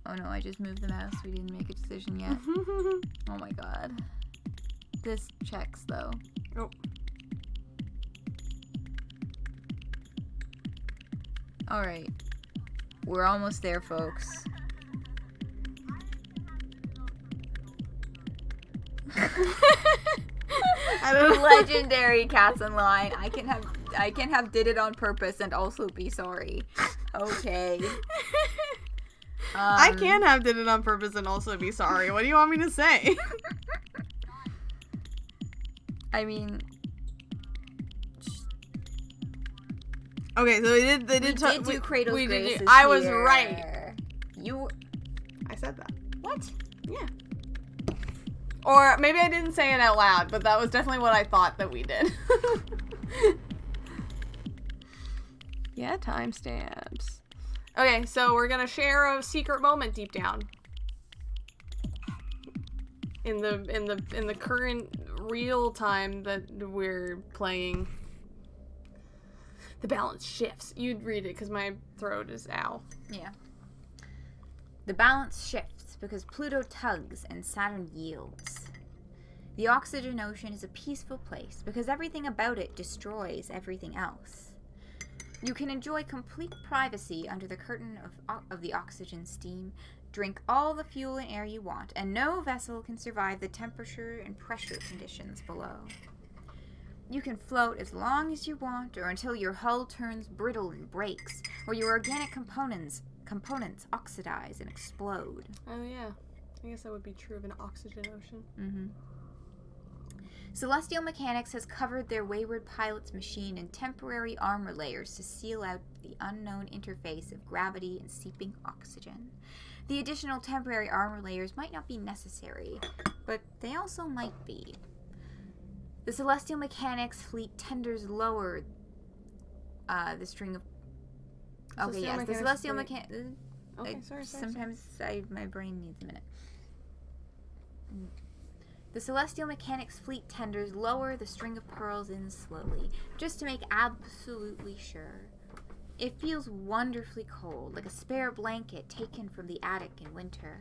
Oh no, I just moved the mouse. We didn't make a decision yet. Oh my god. This checks though. Oh. Alright. We're almost there, folks. Legendary Cats in Line. I can have did it on purpose and also be sorry. Okay. I can have did it on purpose and also be sorry. What do you want me to say? I mean, okay, so they did do Cradle's Graces. I was right. I said that. What? Yeah. Or maybe I didn't say it out loud, but that was definitely what I thought that we did. Yeah, timestamps. Okay, so we're gonna share a secret moment deep down. in the current real time that we're playing, the balance shifts. You'd read it because my throat is ow. Yeah. The balance shifts because Pluto tugs and Saturn yields. The oxygen ocean is a peaceful place because everything about it destroys everything else. You can enjoy complete privacy under the curtain of the oxygen steam, drink all the fuel and air you want, and no vessel can survive the temperature and pressure conditions below. You can float as long as you want, or until your hull turns brittle and breaks, or your organic components oxidize and explode. Oh yeah, I guess that would be true of an oxygen ocean. Mm-hmm. Celestial Mechanics has covered their wayward pilot's machine in temporary armor layers to seal out the unknown interface of gravity and seeping oxygen. The additional temporary armor layers might not be necessary, but they also might be. The Celestial Mechanics fleet tenders lower the string of... Okay, yes, the Celestial Mechanics... Okay, sorry. Sometimes my brain needs a minute. The Celestial Mechanics fleet tenders lower the string of pearls in slowly, just to make absolutely sure. It feels wonderfully cold, like a spare blanket taken from the attic in winter.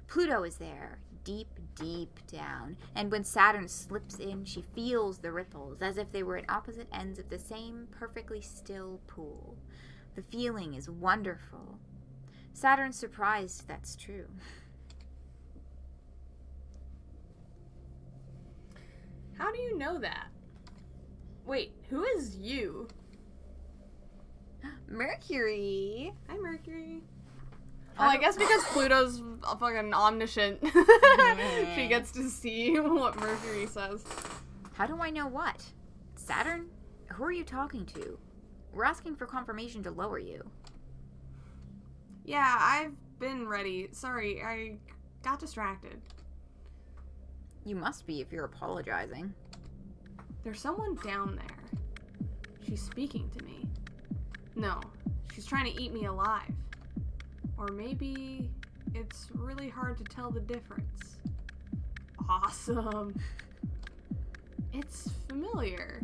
Pluto is there, deep, deep down, and when Saturn slips in, she feels the ripples, as if they were at opposite ends of the same perfectly still pool. The feeling is wonderful. Saturn's surprised that's true. How do you know that? Wait, who is you? Mercury. Hi, Mercury. Oh, I guess because Pluto's fucking omniscient, she gets to see what Mercury says. How do I know what? Saturn? Who are you talking to? We're asking for confirmation to lower you. Yeah, I've been ready. Sorry, I got distracted. You must be if you're apologizing. There's someone down there. She's speaking to me. No, she's trying to eat me alive. Or maybe it's really hard to tell the difference. Awesome. It's familiar.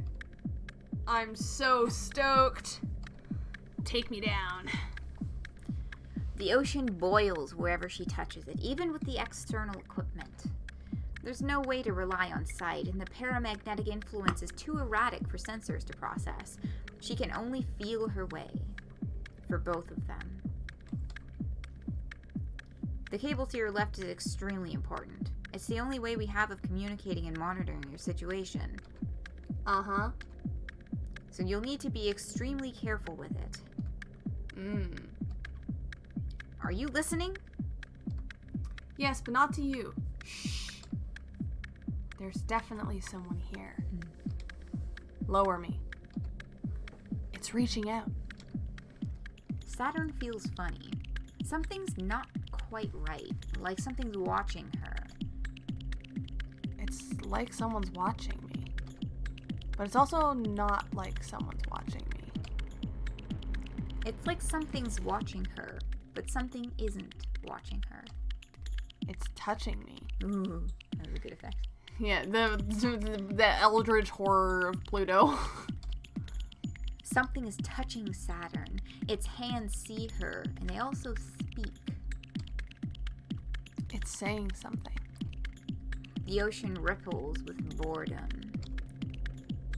I'm so stoked. Take me down. The ocean boils wherever she touches it, even with the external equipment. There's no way to rely on sight, and the paramagnetic influence is too erratic for sensors to process. She can only feel her way. For both of them. The cable to your left is extremely important. It's the only way we have of communicating and monitoring your situation. Uh-huh. So you'll need to be extremely careful with it. Are you listening? Yes, but not to you. Shh. There's definitely someone here. Lower me. It's reaching out. Saturn feels funny. Something's not quite right, like something's watching her. It's like someone's watching me. But it's also not like someone's watching me. It's like something's watching her, but something isn't watching her. It's touching me. Ooh, that was a good effect. Yeah, the eldritch horror of Pluto. Something is touching Saturn. Its hands see her, and they also speak. It's saying something. The ocean ripples with boredom.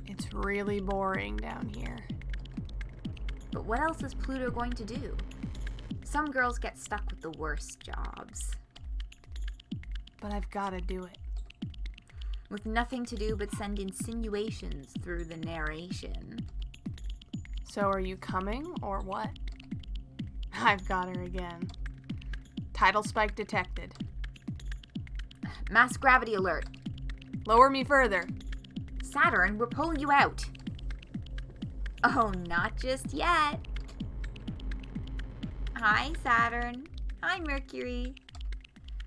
It's really boring down here. But what else is Pluto going to do? Some girls get stuck with the worst jobs. But I've got to do it. With nothing to do but send insinuations through the narration. So are you coming, or what? I've got her again. Tidal spike detected. Mass gravity alert. Lower me further. Saturn, we're pulling you out. Oh, not just yet. Hi, Saturn. Hi, Mercury.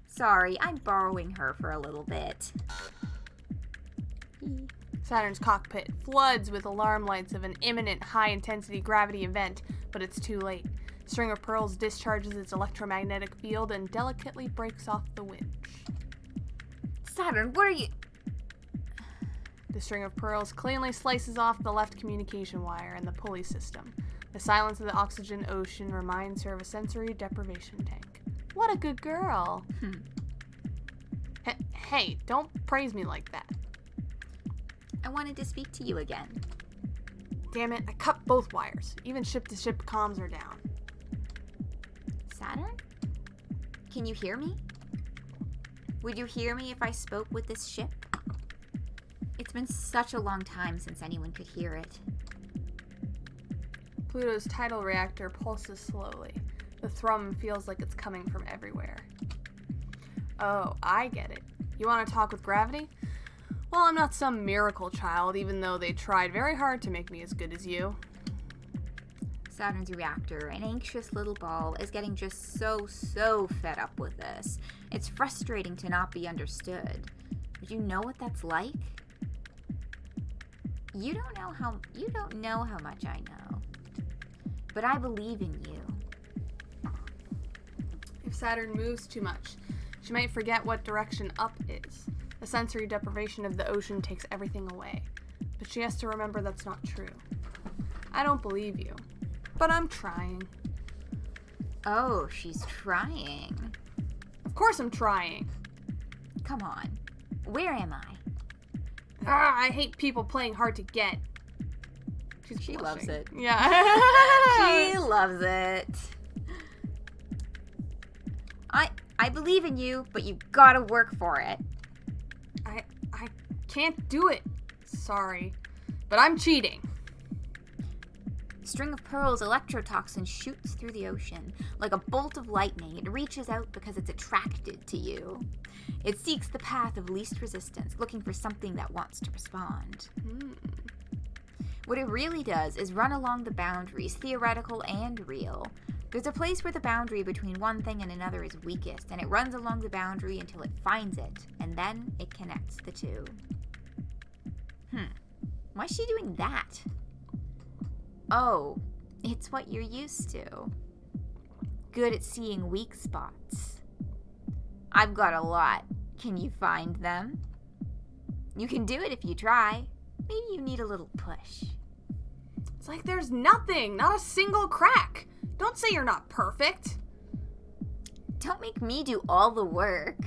Sorry, I'm borrowing her for a little bit. Saturn's cockpit floods with alarm lights of an imminent high-intensity gravity event, but it's too late. String of Pearls discharges its electromagnetic field and delicately breaks off the winch. Saturn, what are you... The string of pearls cleanly slices off the left communication wire and the pulley system. The silence of the oxygen ocean reminds her of a sensory deprivation tank. What a good girl. Hey, don't praise me like that. I wanted to speak to you again. Damn it, I cut both wires. Even ship-to-ship comms are down. Saturn? Can you hear me? Would you hear me if I spoke with this ship? It's been such a long time since anyone could hear it. Pluto's tidal reactor pulses slowly. The thrum feels like it's coming from everywhere. Oh, I get it. You want to talk with gravity? Well, I'm not some miracle child, even though they tried very hard to make me as good as you. Saturn's reactor, an anxious little ball, is getting just so fed up with this. It's frustrating to not be understood. But you know what that's like? You don't know how much I know. But I believe in you. If Saturn moves too much, she might forget what direction up is. The sensory deprivation of the ocean takes everything away. But she has to remember that's not true. I don't believe you. But I'm trying. Oh, she's trying. Of course I'm trying. Come on. Where am I? I hate people playing hard to get. She loves it. Yeah. She loves it. I believe in you, but you gotta work for it. I can't do it. Sorry. But I'm cheating. String of Pearls electrotoxin shoots through the ocean. Like a bolt of lightning, it reaches out because it's attracted to you. It seeks the path of least resistance, looking for something that wants to respond. What it really does is run along the boundaries, theoretical and real. There's a place where the boundary between one thing and another is weakest, and it runs along the boundary until it finds it, and then it connects the two. Why's she doing that? Oh, it's what you're used to. Good at seeing weak spots. I've got a lot. Can you find them? You can do it if you try. Maybe you need a little push. It's like there's nothing, not a single crack. Don't say you're not perfect. Don't make me do all the work.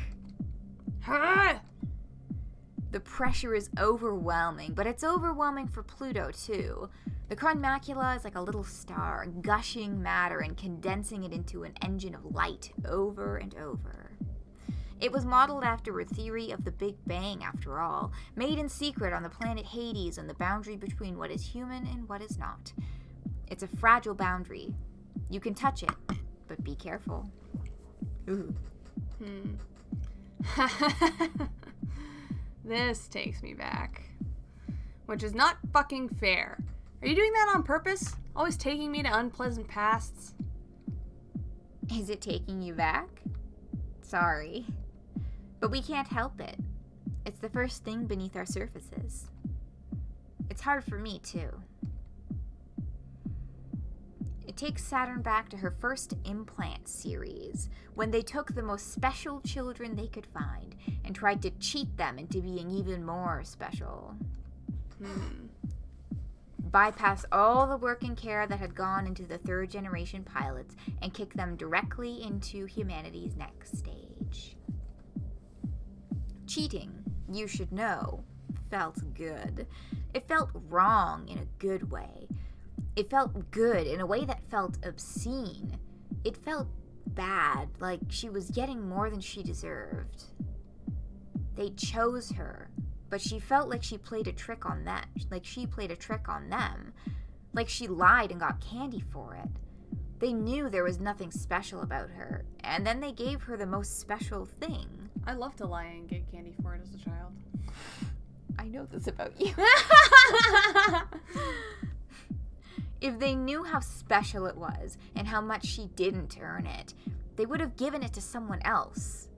The pressure is overwhelming, but it's overwhelming for Pluto too. The crown macula is like a little star, gushing matter and condensing it into an engine of light over and over. It was modeled after a theory of the Big Bang, after all, made in secret on the planet Hades on the boundary between what is human and what is not. It's a fragile boundary. You can touch it, but be careful. Ooh. This takes me back. Which is not fucking fair. Are you doing that on purpose? Always taking me to unpleasant pasts? Is it taking you back? Sorry. But we can't help it. It's the first thing beneath our surfaces. It's hard for me, too. It takes Saturn back to her first implant series, when they took the most special children they could find and tried to cheat them into being even more special. Bypass all the work and care that had gone into the third generation pilots and kick them directly into humanity's next stage. Cheating, you should know, felt good. It felt wrong in a good way. It felt good in a way that felt obscene. It felt bad, like she was getting more than she deserved. They chose her, but she felt like she played a trick on them, like she lied and got candy for it. They knew there was nothing special about her, and then they gave her the most special thing. I love to lie and get candy for it as a child. I know this about you. If they knew how special it was and how much she didn't earn it, they would have given it to someone else.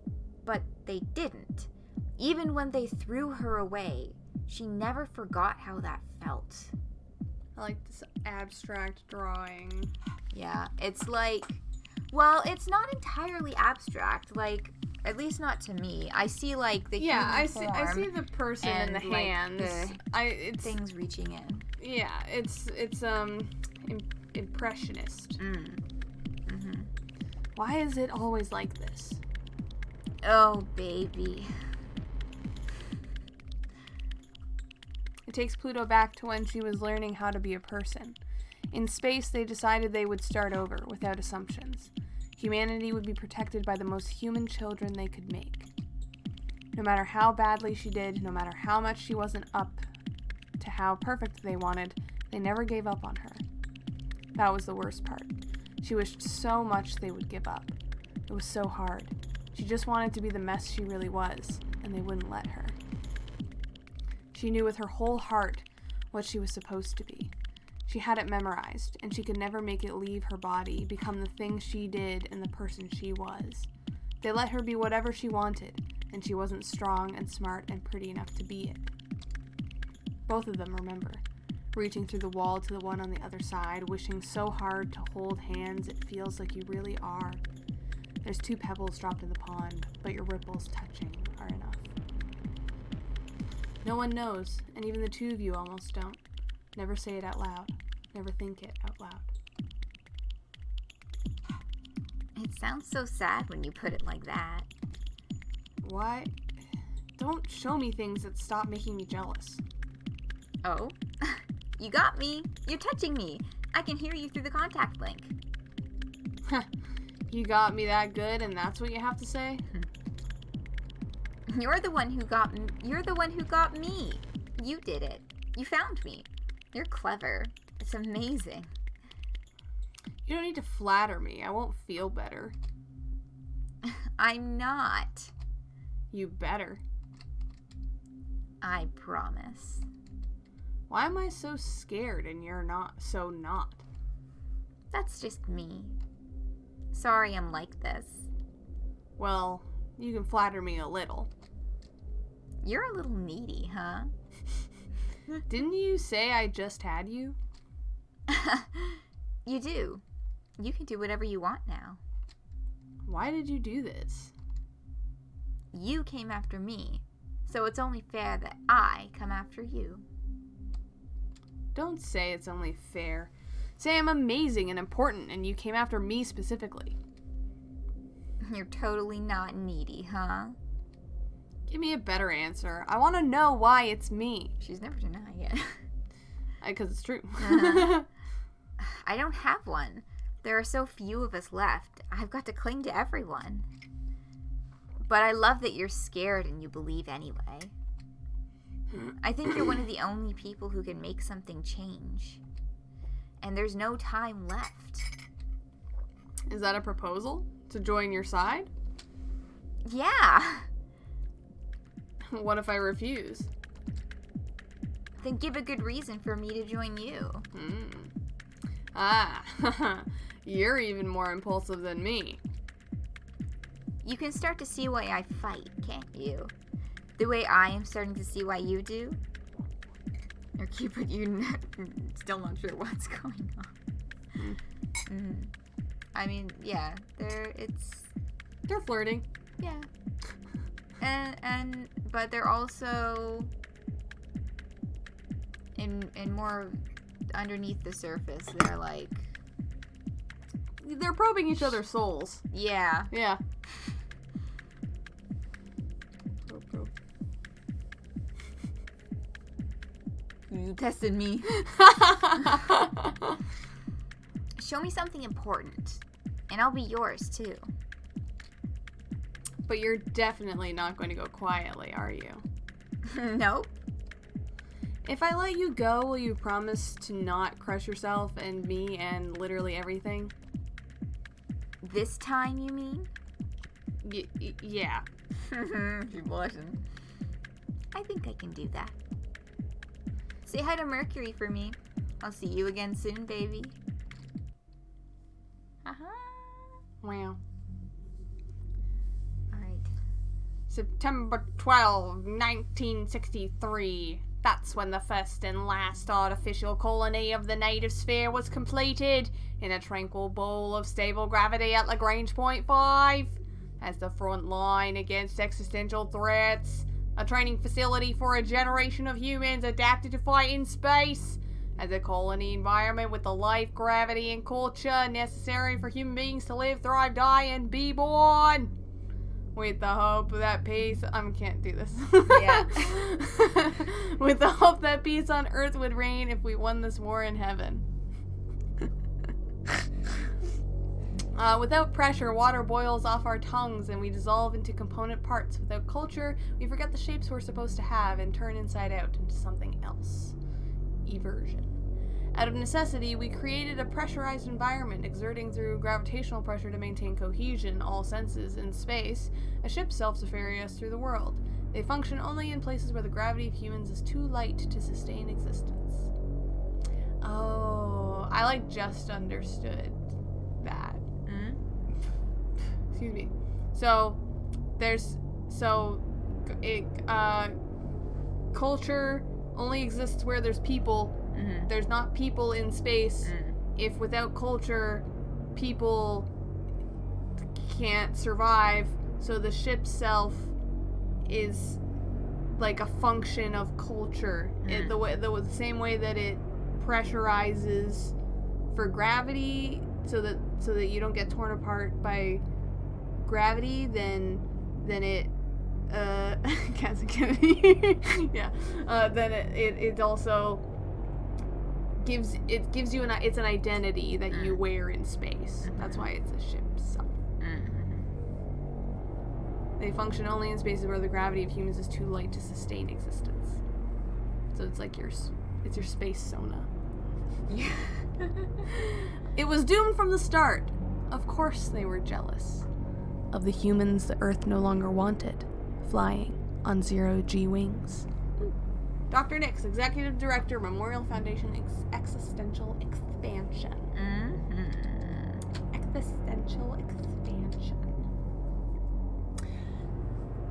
But they didn't. Even when they threw her away, she never forgot how that felt. I like this abstract drawing. Yeah, it's like, well, it's not entirely abstract. Like, At least not to me. I see like the I human see form the person and, in the like, hands. It's things reaching in. Yeah, it's impressionist. Mm-hmm. Why is it always like this? Oh, baby. It takes Pluto back to when she was learning how to be a person. In space, they decided they would start over, without assumptions. Humanity would be protected by the most human children they could make. No matter how badly she did, no matter how much she wasn't up to how perfect they wanted, they never gave up on her. That was the worst part. She wished so much they would give up. It was so hard. She just wanted to be the mess she really was, and they wouldn't let her. She knew with her whole heart what she was supposed to be. She had it memorized, and she could never make it leave her body, become the thing she did and the person she was. They let her be whatever she wanted, and she wasn't strong and smart and pretty enough to be it. Both of them remember, reaching through the wall to the one on the other side, wishing so hard to hold hands it feels like you really are. There's 2 pebbles dropped in the pond, but your ripples touching are enough. No one knows, and even the 2 of you almost don't. Never say it out loud. Never think it out loud. It sounds so sad when you put it like that. Why? Don't show me things that stop making me jealous. Oh? You got me. You're touching me. I can hear you through the contact link. You got me that good, and that's what you have to say? You're the one who got me. You did it. You found me. You're clever. It's amazing. You don't need to flatter me. I won't feel better. I'm not. You better. I promise. Why am I so scared and you're not? That's just me. Sorry I'm like this. Well, you can flatter me a little. You're a little needy, huh? Didn't you say I just had you? You do. You can do whatever you want now. Why did you do this? You came after me, so it's only fair that I come after you. Don't say it's only fair. Say I'm amazing and important and you came after me specifically. You're totally not needy, huh? Give me a better answer. I want to know why it's me. She's never denied it. Because it's true. I don't have one. There are so few of us left. I've got to cling to everyone. But I love that you're scared and you believe anyway. I think you're one of the only people who can make something change. And there's no time left. Is that a proposal? To join your side? Yeah. What if I refuse? Then give a good reason for me to join you. Ah, you're even more impulsive than me. You can start to see why I fight, can't you? The way I am starting to see why you do. Or Kuiper, you're still not sure what's going on. I mean, yeah, they're flirting. Yeah. But they're also in more underneath the surface. They're probing each other's souls. Yeah. Yeah. You tested me. Show me something important, and I'll be yours too. But you're definitely not going to go quietly, are you? Nope. If I let you go, will you promise to not crush yourself and me and literally everything? This time, you mean? Yeah. She's blushing. I think I can do that. Say hi to Mercury for me. I'll see you again soon, baby. Wow. Alright. September 12, 1963. That's when the first and last artificial colony of the native sphere was completed in a tranquil bowl of stable gravity at Lagrange point 5. as the front line against existential threats, a training facility for a generation of humans adapted to fight in space, as a colony environment with the life, gravity, and culture necessary for human beings to live, thrive, die, and be born. With the hope that peace... I can't do this. Yeah. With the hope that peace on Earth would reign if we won this war in heaven. Without pressure, water boils off our tongues and we dissolve into component parts. Without culture, we forget the shapes we're supposed to have and turn inside out into something else. Eversion. Out of necessity, we created a pressurized environment, exerting through gravitational pressure to maintain cohesion, all senses, in space. A ship self ferry us through the world. They function only in places where the gravity of humans is too light to sustain existence. Oh, I just understood that. Excuse me. Culture only exists where there's people. Mm-hmm. There's not people in space. If without culture, people can't survive. So the ship self is like a function of culture. The same way that it pressurizes for gravity, so that you don't get torn apart by gravity, then it then it also gives you it's an identity that you wear in space. That's why it's a ship self. They function only in spaces where the gravity of humans is too light to sustain existence. So it's like your space Sona. Yeah. It was doomed from the start. Of course they were jealous of the humans the Earth no longer wanted, flying on zero-G wings. Dr. Nix, Executive Director, Memorial Foundation Existential Expansion. Existential Expansion.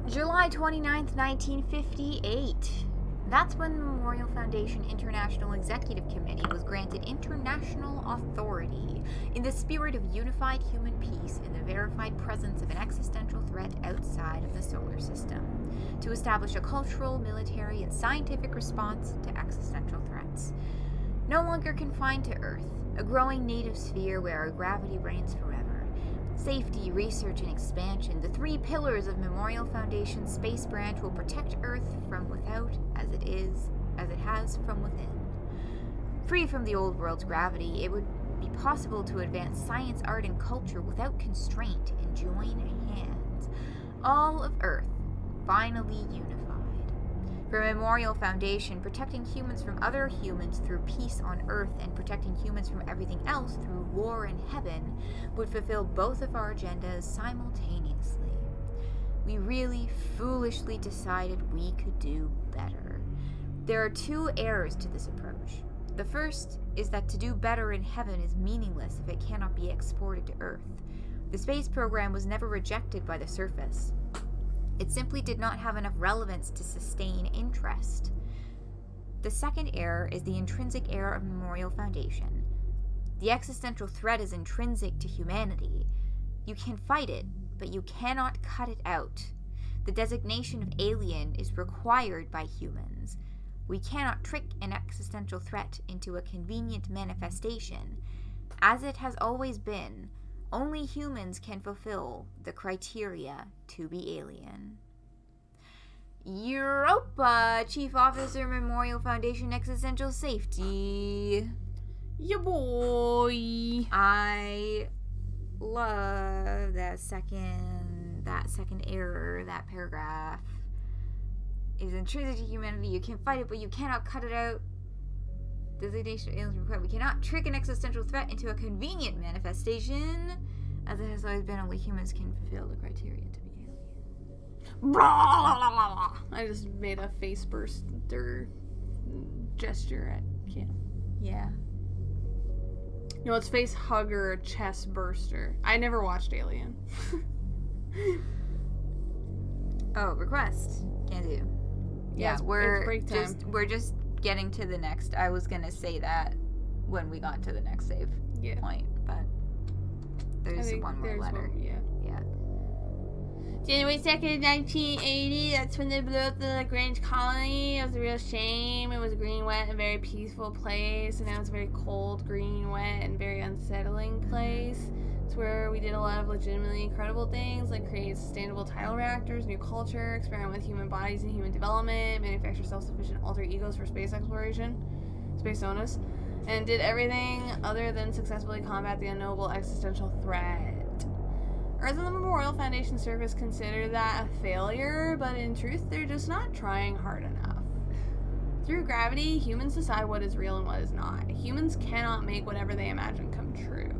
July 29th, 1958. That's when the Memorial Foundation International Executive Committee was granted international authority in the spirit of unified human peace in the verified presence of an existential threat outside of the solar system, to establish a cultural, military, and scientific response to existential threats. No longer confined to Earth, a growing native sphere where our gravity reigns forever. Safety, research, and expansion, the three pillars of Memorial Foundation's space branch will protect Earth from without as it has from within. Free from the old world's gravity, it would be possible to advance science, art, and culture without constraint and join hands. All of Earth finally unified. For Memorial Foundation, protecting humans from other humans through peace on Earth and protecting humans from everything else through war in heaven would fulfill both of our agendas simultaneously. We really foolishly decided we could do better. There are two errors to this approach. The first is that to do better in heaven is meaningless if it cannot be exported to Earth. The space program was never rejected by the surface. It simply did not have enough relevance to sustain interest. The second error is the intrinsic error of Memorial Foundation. The existential threat is intrinsic to humanity. You can fight it, but you cannot cut it out. The designation of alien is required by humans. We cannot trick an existential threat into a convenient manifestation. As it has always been, only humans can fulfill the criteria to be alien. Europa, Chief Officer, Memorial Foundation Existential Safety. Ya boy. I love that second error, that paragraph. Is intrinsic to humanity. You can fight it, but you cannot cut it out. Designation of aliens required. We cannot trick an existential threat into a convenient manifestation. As it has always been, only humans can fulfill the criteria to be alien. I just made a face burster gesture at Kim. Yeah. No, it's face hugger, chest burster. I never watched Alien. Oh, request. Can do. Yeah, it's break time. We're just getting to the next. I was gonna say that when we got to the next save point, but there's one more letter. Yeah. January 2nd, 1980, that's when they blew up the Lagrange colony. It was a real shame. It was a green, wet, and very peaceful place, and now it's a very cold, green, wet, and very unsettling place. It's where we did a lot of legitimately incredible things, like create sustainable tidal reactors, new culture, experiment with human bodies and human development, manufacture self-sufficient alter egos for space exploration, space onus, and did everything other than successfully combat the unknowable existential threat. Earth and the Memorial Foundation Service consider that a failure, but in truth, they're just not trying hard enough. Through gravity, humans decide what is real and what is not. Humans cannot make whatever they imagine come true.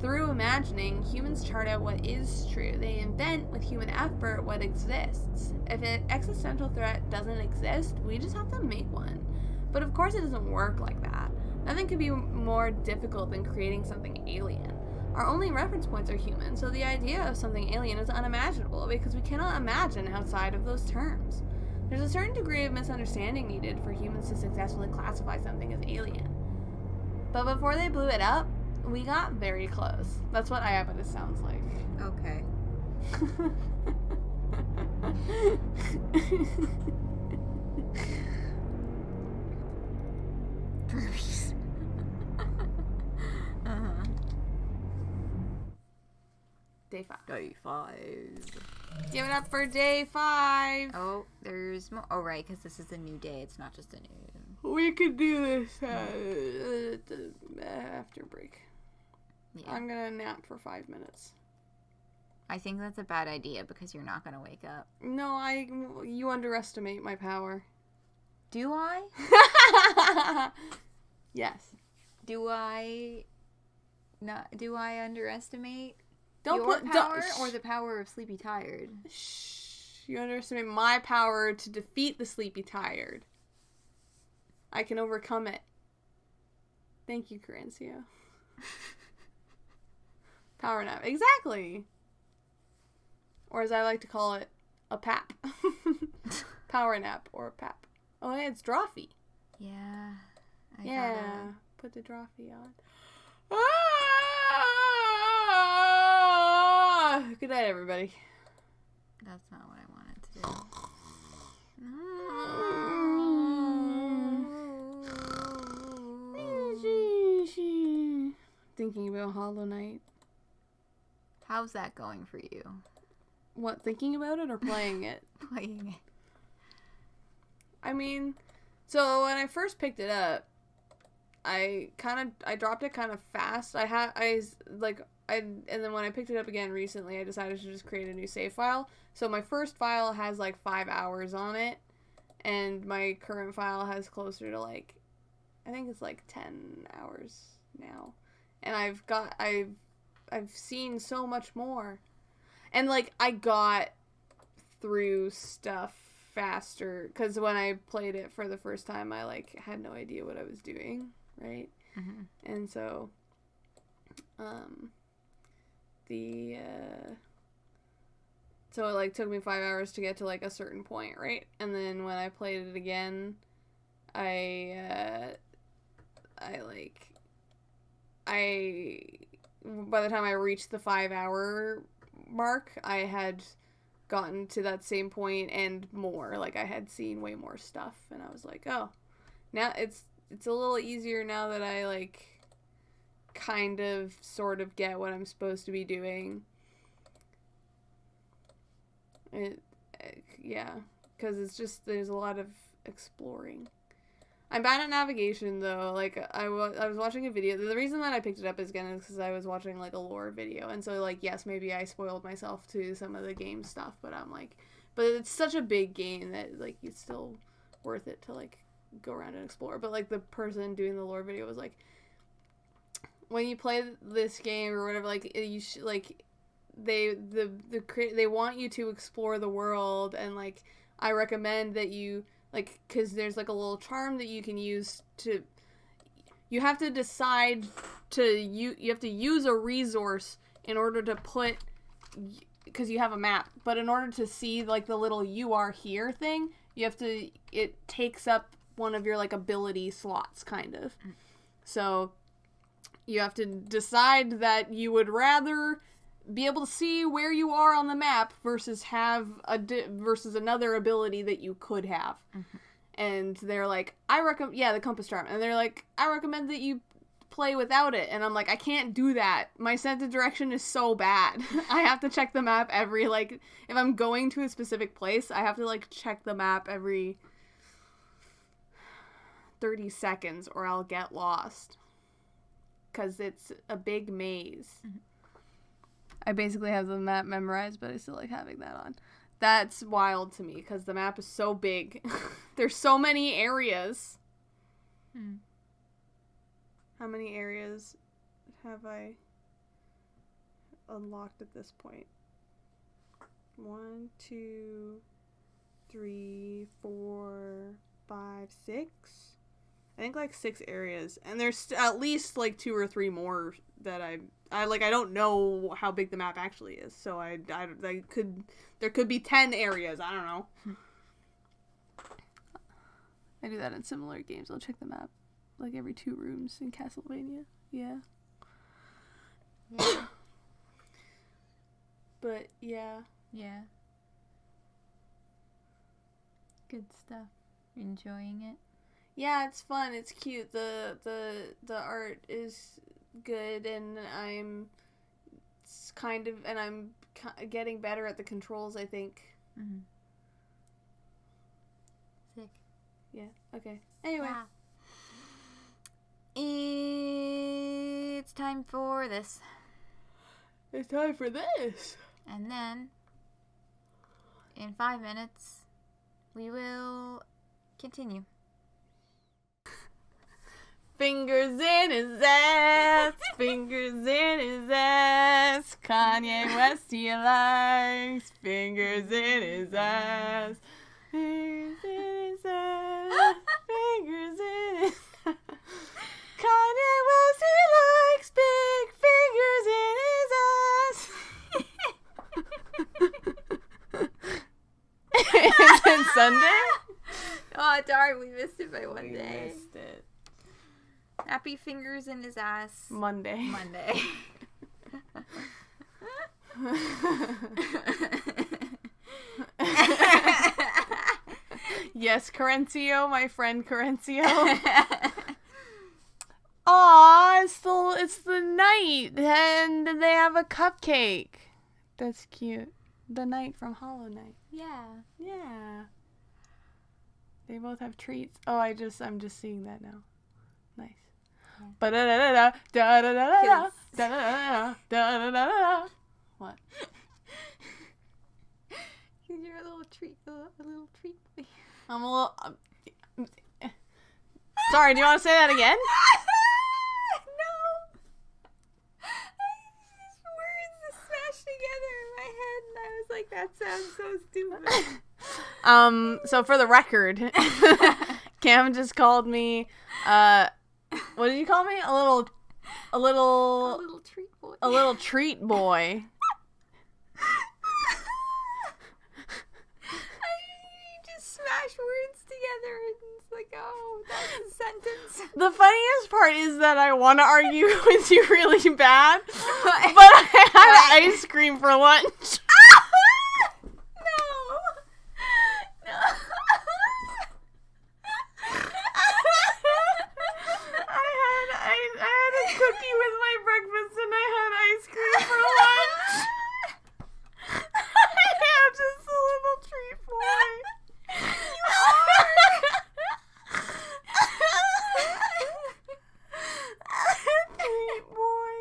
Through imagining, humans chart out what is true. They invent, with human effort, what exists. If an existential threat doesn't exist, we just have to make one. But of course it doesn't work like that. Nothing could be more difficult than creating something alien. Our only reference points are humans, so the idea of something alien is unimaginable because we cannot imagine outside of those terms. There's a certain degree of misunderstanding needed for humans to successfully classify something as alien. But before they blew it up, we got very close. That's what Iapetus sounds like. Okay. Burpees. Day 5. Day 5. Give it up for day 5. Oh, there's more. Oh, right, because this is a new day. It's not just a new. We could do this after break. Yeah. I'm gonna nap for 5 minutes. I think that's a bad idea because you're not gonna wake up. No, you underestimate my power. Do I? Yes. Do I underestimate Don't your put power or the power of Sleepy Tired? Shh. You underestimate my power to defeat the Sleepy Tired. I can overcome it. Thank you, Carancio. Power nap. Exactly. Or as I like to call it, a pap. Power nap or a pap. Oh, yeah, it's Drawfee. Yeah. I Yeah. Put the Drawfee on. Good night, everybody. That's not what I wanted to do. Thinking about Hollow Knight. How's that going for you? What, thinking about it or playing it? Playing it. I mean, so when I first picked it up, I dropped it kind of fast. And then when I picked it up again recently, I decided to just create a new save file. So my first file has like 5 hours on it, and my current file has closer to like, I think it's like 10 hours now. And I've seen so much more. And like I got through stuff faster because when I played it for the first time, I like had no idea what I was doing, right? Mm-hmm. And so so it like took me 5 hours to get to like a certain point, right? And then when I played it again, by the time I reached the 5 hour mark, I had gotten to that same point and more. Like I had seen way more stuff, and I was like, oh, now it's a little easier now that I like kind of sort of get what I'm supposed to be doing. Yeah, because it's just there's a lot of exploring. I'm bad at navigation, though. Like, I was watching a video. The reason that I picked it up is because I was watching, like, a lore video. And so, like, yes, maybe I spoiled myself to some of the game stuff. But I'm like... But it's such a big game that, like, it's still worth it to, like, go around and explore. But, like, the person doing the lore video was like... When you play this game or whatever, like, you should, like... They want you to explore the world. And, like, I recommend that you... Like, because there's, like, a little charm that you can use to... You have to decide to... You have to use a resource in order to put... Because you have a map. But in order to see, like, the little you are here thing, you have to... It takes up one of your, like, ability slots, kind of. So, you have to decide that you would rather be able to see where you are on the map versus have versus another ability that you could have. Mm-hmm. And they're like, the compass charm. And they're like, I recommend that you play without it. And I'm like, I can't do that. My sense of direction is so bad. I have to check the map every, like, if I'm going to a specific place, I have to, like, check the map every 30 seconds or I'll get lost. Because it's a big maze. Mm-hmm. I basically have the map memorized, but I still like having that on. That's wild to me, because the map is so big. There's so many areas. How many areas have I unlocked at this point? 1, 2, 3, 4, 5, 6? I think like 6 areas. And there's at least like 2 or 3 more that I don't know how big the map actually is. So there could be 10 areas. I don't know. I do that in similar games. I'll check the map like every 2 rooms in Castlevania. Yeah. But yeah. Yeah. Good stuff. Enjoying it? Yeah, it's fun. It's cute. The art is good, and I'm getting better at the controls, I think. Mm-hmm. Sick. Yeah. Okay. Anyway. Yeah. It's time for this. It's time for this. And then, in 5 minutes, we will continue. Fingers in his ass, fingers in his ass. Kanye West, he likes fingers in his ass. Fingers in his ass, fingers in his ass. Kanye West, he likes big fingers in his ass. Is it Sunday? Oh, darn, we missed it by one day. We missed it. Happy fingers in his ass. Monday. Yes, Carencio, my friend Carencio. Aw, it's the night, and they have a cupcake. That's cute. The knight from Hollow Knight. Yeah. They both have treats. Oh, I'm just seeing that now. Nice. Ba da da da da da da da da da da da. What? You're a little treat boy. I'm a little. Sorry, do you want to say that again? No. Words just smashed together in my head, and I was like, that sounds so stupid. So for the record, Cam just called me, what did you call me? A little treat boy. A little treat boy. You just smash words together, and it's like, oh, that's a sentence. The funniest part is that I want to argue with you really bad, but I had ice cream for lunch. I had a cookie with my breakfast, and I had ice cream for lunch. I am just a little treat boy. You are. Treat boy.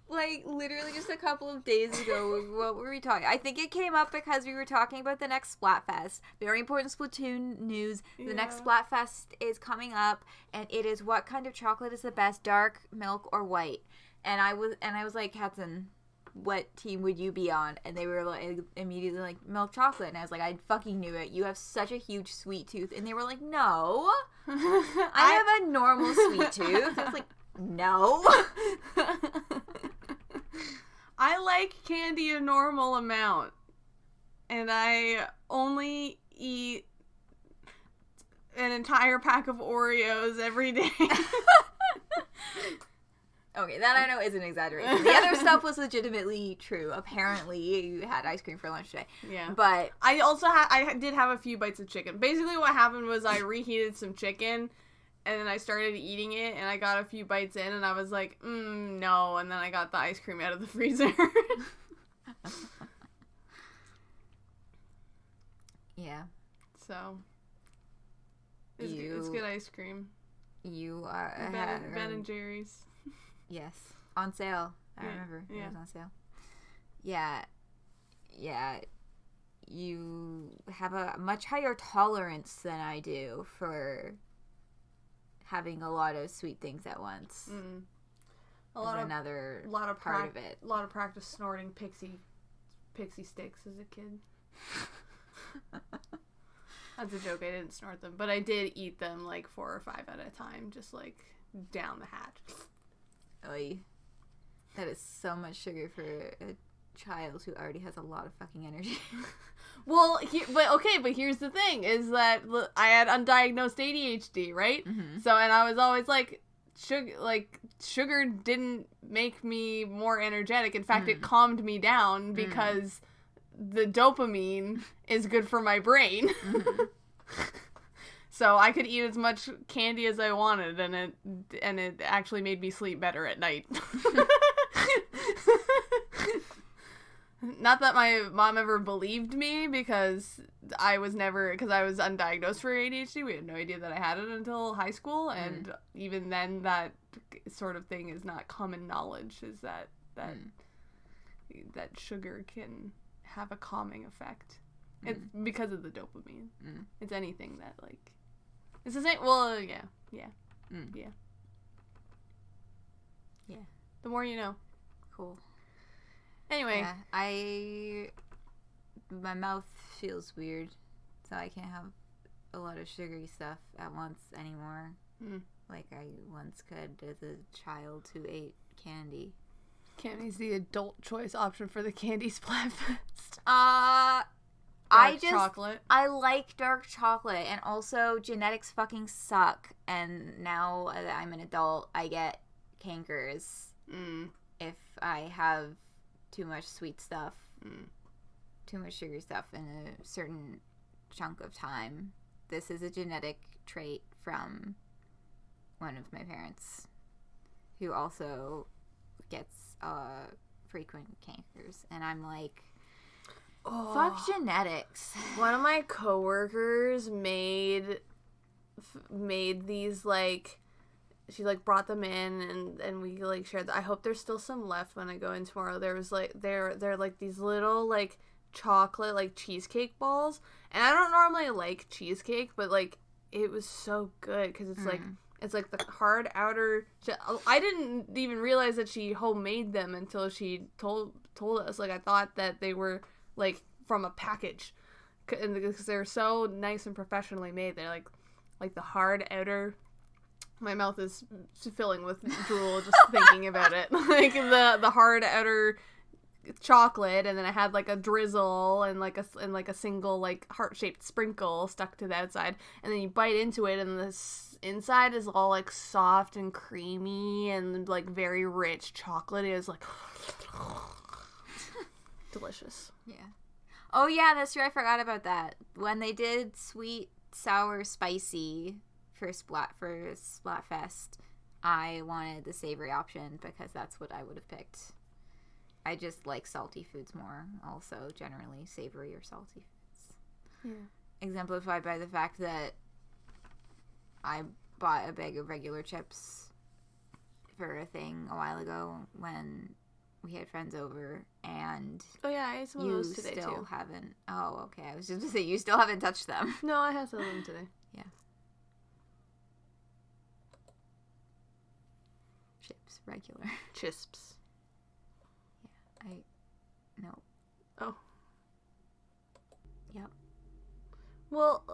Like, literally just a couple of days ago, what were we talking? I think it came up because we were talking about the next Splatfest. Very important Splatoon news. The next Splatfest is coming up, and it is what kind of chocolate is the best, dark, milk, or white? And I was like, Katzen, what team would you be on? And they were like, immediately like, milk chocolate. And I was like, I fucking knew it. You have such a huge sweet tooth. And they were like, no. I have a normal sweet tooth. I was like, no. I like candy a normal amount, and I only eat an entire pack of Oreos every day. Okay, that I know is an exaggeration. The other stuff was legitimately true. Apparently, you had ice cream for lunch today. Yeah. But I also I did have a few bites of chicken. Basically, what happened was I reheated some chicken, and then I started eating it, and I got a few bites in, and I was like, no, and then I got the ice cream out of the freezer. Yeah. So, it's good ice cream. You are... Ben and Jerry's. Yes. On sale. I remember. It was on sale. Yeah. Yeah. You have a much higher tolerance than I do for having a lot of sweet things at once. Mm. A lot of part of it. A lot of practice snorting pixie sticks as a kid. That's a joke. I didn't snort them, but I did eat them like 4 or 5 at a time, just like down the hatch. Oy. That is so much sugar for a child who already has a lot of fucking energy. Well, but here's the thing, is that I had undiagnosed ADHD, right? Mm-hmm. So, and I was always like, sugar didn't make me more energetic. In fact, it calmed me down because the dopamine is good for my brain. Mm-hmm. So I could eat as much candy as I wanted, and it actually made me sleep better at night. Not that my mom ever believed me, because I was undiagnosed for ADHD. We had no idea that I had it until high school, and even then, that sort of thing is not common knowledge. Is that sugar can have a calming effect? It's because of the dopamine. It's anything that like. It's the same. Well, yeah. The more you know. Cool. Anyway. Yeah, my mouth feels weird, so I can't have a lot of sugary stuff at once anymore. Like I once could as a child who ate candy. Candy's the adult choice option for the Candy Splatfest. Chocolate. I like dark chocolate, and also genetics fucking suck, and now that I'm an adult, I get cankers if I have too much sweet stuff, too much sugary stuff in a certain chunk of time. This is a genetic trait from one of my parents, who also gets frequent cankers, and I'm like, fuck genetics. One of my coworkers made these, like, she like brought them in, and we like shared I hope there's still some left when I go in tomorrow. There was like they're like these little like chocolate like cheesecake balls, and I don't normally like cheesecake, but like it was so good because it's like the hard outer. I didn't even realize that she homemade them until she told us. Like I thought that they were like from a package, because they're so nice and professionally made. They're like the hard outer. My mouth is filling with drool just thinking about it. Like the hard outer chocolate, and then I had like a drizzle and like a single like heart-shaped sprinkle stuck to the outside, and then you bite into it, and this inside is all like soft and creamy and like very rich chocolate. It was like delicious. Yeah. Oh yeah, that's true. I forgot about that. When they did sweet, sour, spicy for Splatfest, I wanted the savory option because that's what I would have picked. I just like salty foods more, also generally savory or salty foods. Yeah. Exemplified by the fact that I bought a bag of regular chips for a thing a while ago when we had friends over, and oh yeah, I ate some of those today still too. Haven't. Oh, okay. I was just gonna say you still haven't touched them. No, I had some of them today. Yeah. Chips, regular. Chisps. Yeah, no. Oh. Yep. Well,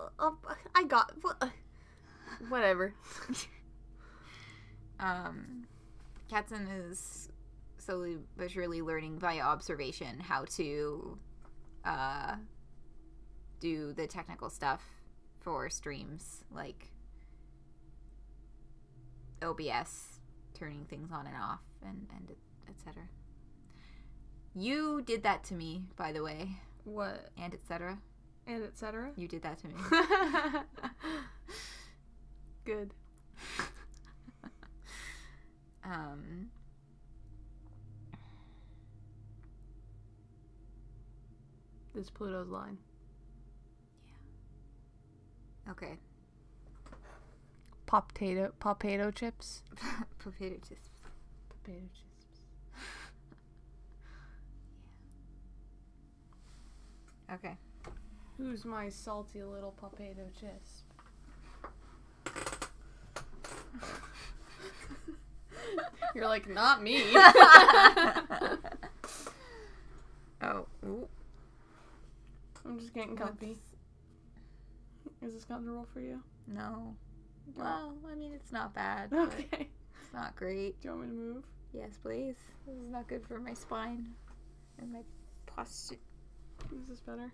I got whatever. Katzen is slowly but surely learning via observation how to do the technical stuff for streams, like OBS turning things on and off and etc. You did that to me, by the way. What? And etc. And etc. You did that to me. Good. This Pluto's line. Yeah. Okay. Potato chips. Potato chips. Potato chips. Yeah. Okay. Who's my salty little potato chips? You're like, not me. Oh. Ooh. I'm just getting comfy. Is this comfortable for you? No. Well, I mean, it's not bad. Okay. It's not great. Do you want me to move? Yes, please. This is not good for my spine and my posture. Is this better?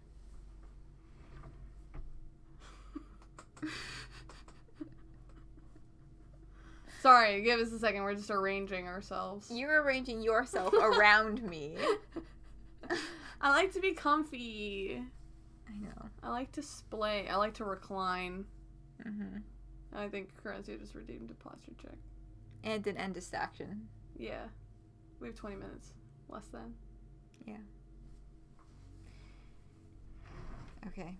Sorry, give us a second. We're just arranging ourselves. You're arranging yourself around me. I like to be comfy. I know. I like to splay. I like to recline. Mm-hmm. I think Currency just redeemed a posture check. And an end distraction. Yeah. We have 20 minutes. Less than. Yeah. Okay.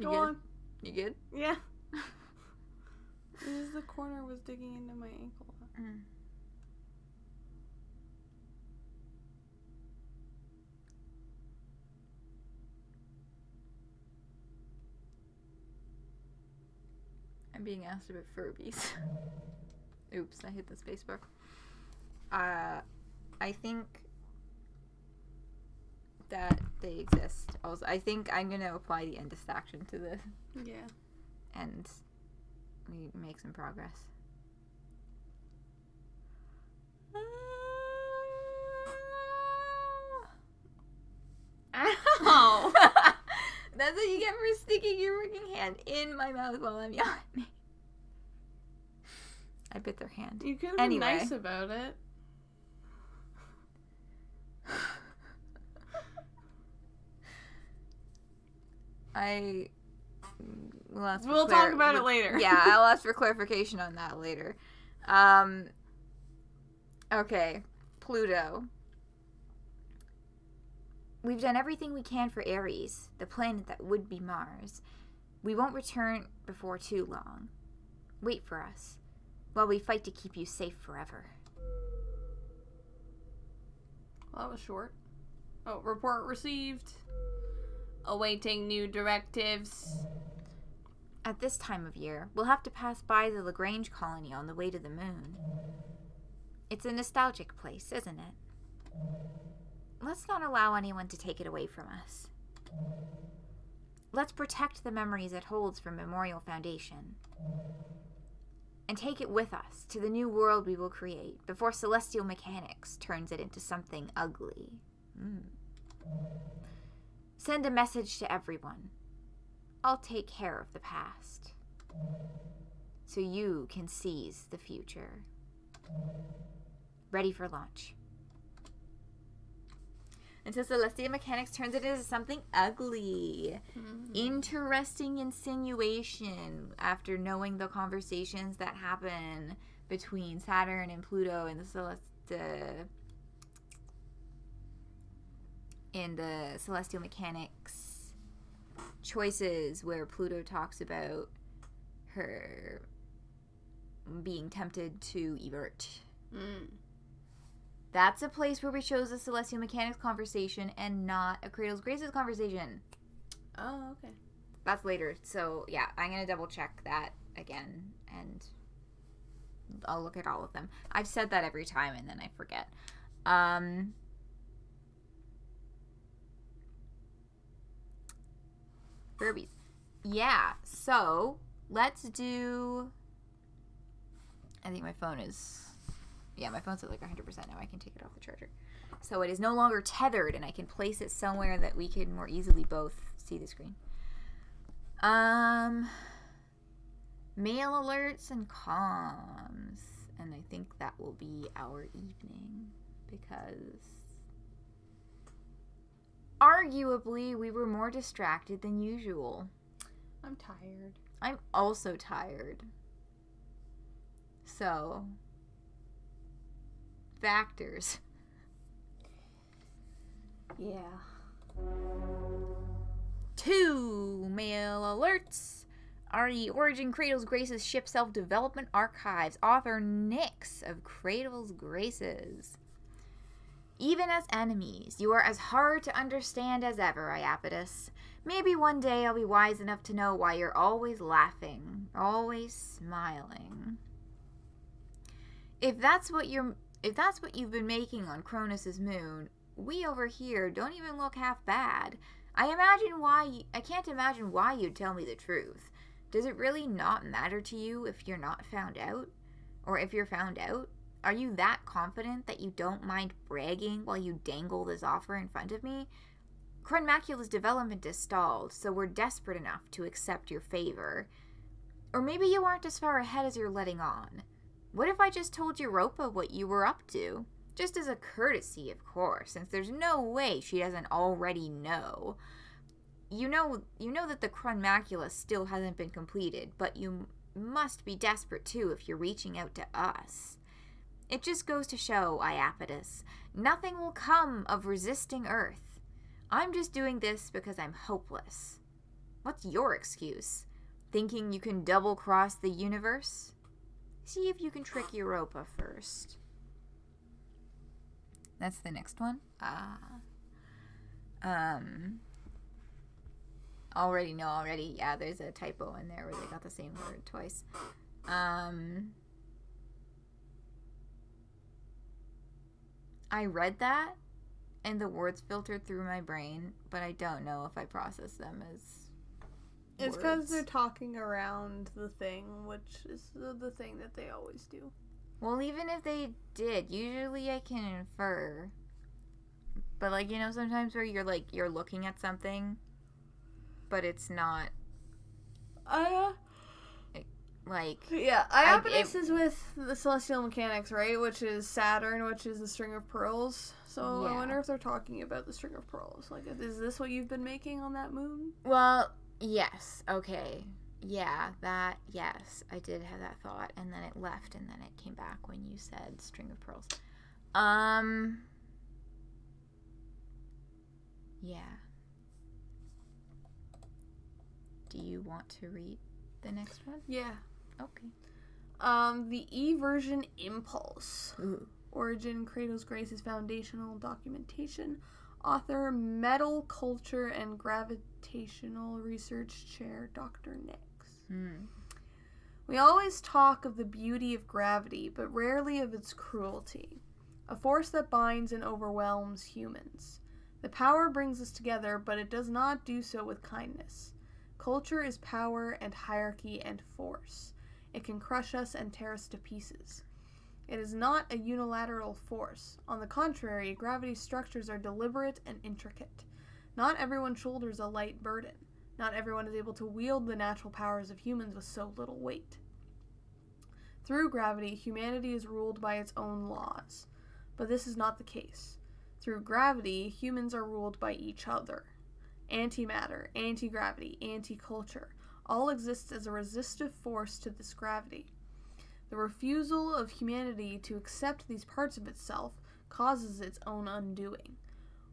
Go on. You good? Yeah. This is the corner was digging into my ankle. Mm. I'm being asked about Furbies. Oops, I hit the spacebar. I think that they exist. Also, I think I'm gonna apply the end distraction to this. Yeah. And we make some progress. Ow! That's what you get for sticking your freaking hand in my mouth while I'm yawning. I bit their hand. You could have been nice about it. We'll talk about it later. Yeah, I'll ask for clarification on that later. Okay, Pluto. We've done everything we can for Ares, the planet that would be Mars. We won't return before too long. Wait for us, while we fight to keep you safe forever. Well, that was short. Oh, report received. Awaiting new directives. At this time of year, we'll have to pass by the Lagrange colony on the way to the moon. It's a nostalgic place, isn't it? Let's not allow anyone to take it away from us. Let's protect the memories it holds from Memorial Foundation. And take it with us to the new world we will create before celestial mechanics turns it into something ugly. Send a message to everyone. I'll take care of the past, so you can seize the future. Ready for launch. Until celestial mechanics turns it into something ugly. Interesting insinuation after knowing the conversations that happen between Saturn and Pluto and the celestial mechanics choices, where Pluto talks about her being tempted to evert. That's a place where we chose the celestial mechanics conversation and not a Cradle's Graces conversation. Oh, okay. That's later. So, yeah, I'm going to double check that again, and I'll look at all of them. I've said that every time, and then I forget. Furbies. Yeah, so let's do... I think my phone is... Yeah, my phone's at like 100% now. I can take it off the charger. So it is no longer tethered, and I can place it somewhere that we can more easily both see the screen. Mail alerts and comms. And I think that will be our evening. Because arguably we were more distracted than usual. I'm tired. I'm also tired. So, factors. Yeah. 2 mail alerts. RE Origin Cradle's Graces ship self-development archives. Author Nyx of Cradle's Graces. Even as enemies, you are as hard to understand as ever, Iapetus. Maybe one day I'll be wise enough to know why you're always laughing, always smiling. If that's what you've been making on Cronus's moon, we over here don't even look half bad. I can't imagine why you'd tell me the truth. Does it really not matter to you if you're not found out? Or if you're found out? Are you that confident that you don't mind bragging while you dangle this offer in front of me? Cronmacula's development is stalled, so we're desperate enough to accept your favor. Or maybe you aren't as far ahead as you're letting on. What if I just told Europa what you were up to? Just as a courtesy, of course, since there's no way she doesn't already know. You know that the Cronmacula still hasn't been completed, but you must be desperate too if you're reaching out to us. It just goes to show, Iapetus, nothing will come of resisting Earth. I'm just doing this because I'm hopeless. What's your excuse? Thinking you can double-cross the universe? See if you can trick Europa first. That's the next one. Already. Yeah, there's a typo in there where they got the same word twice. I read that, and the words filtered through my brain, but I don't know if I process them as It's because they're talking around the thing, which is the thing that they always do. Well, even if they did, usually I can infer. But, like, you know, sometimes where you're looking at something, but it's not, Yeah, Iapetus is with the celestial mechanics, right? Which is Saturn, which is the string of pearls. So Yeah. I wonder if they're talking about the string of pearls. Like, is this what you've been making on that moon? Well, yes, okay. Yeah, yes, I did have that thought, and then it left, and then it came back when you said string of pearls. Yeah. Do you want to read the next one? Yeah. Okay. The E-version Impulse. Ooh. Origin, Kratos Grace's foundational documentation. Author, Metal Culture and Gravitational Research Chair, Dr. Nyx. We always talk of the beauty of gravity, but rarely of its cruelty. A force that binds and overwhelms humans. The power brings us together, but it does not do so with kindness. Culture is power and hierarchy and force. It can crush us and tear us to pieces. It is not a unilateral force. On the contrary, gravity's structures are deliberate and intricate. Not everyone shoulders a light burden. Not everyone is able to wield the natural powers of humans with so little weight. Through gravity, humanity is ruled by its own laws. But this is not the case. Through gravity, humans are ruled by each other. Antimatter, anti-gravity, anti-culture all exists as a resistive force to this gravity. The refusal of humanity to accept these parts of itself causes its own undoing.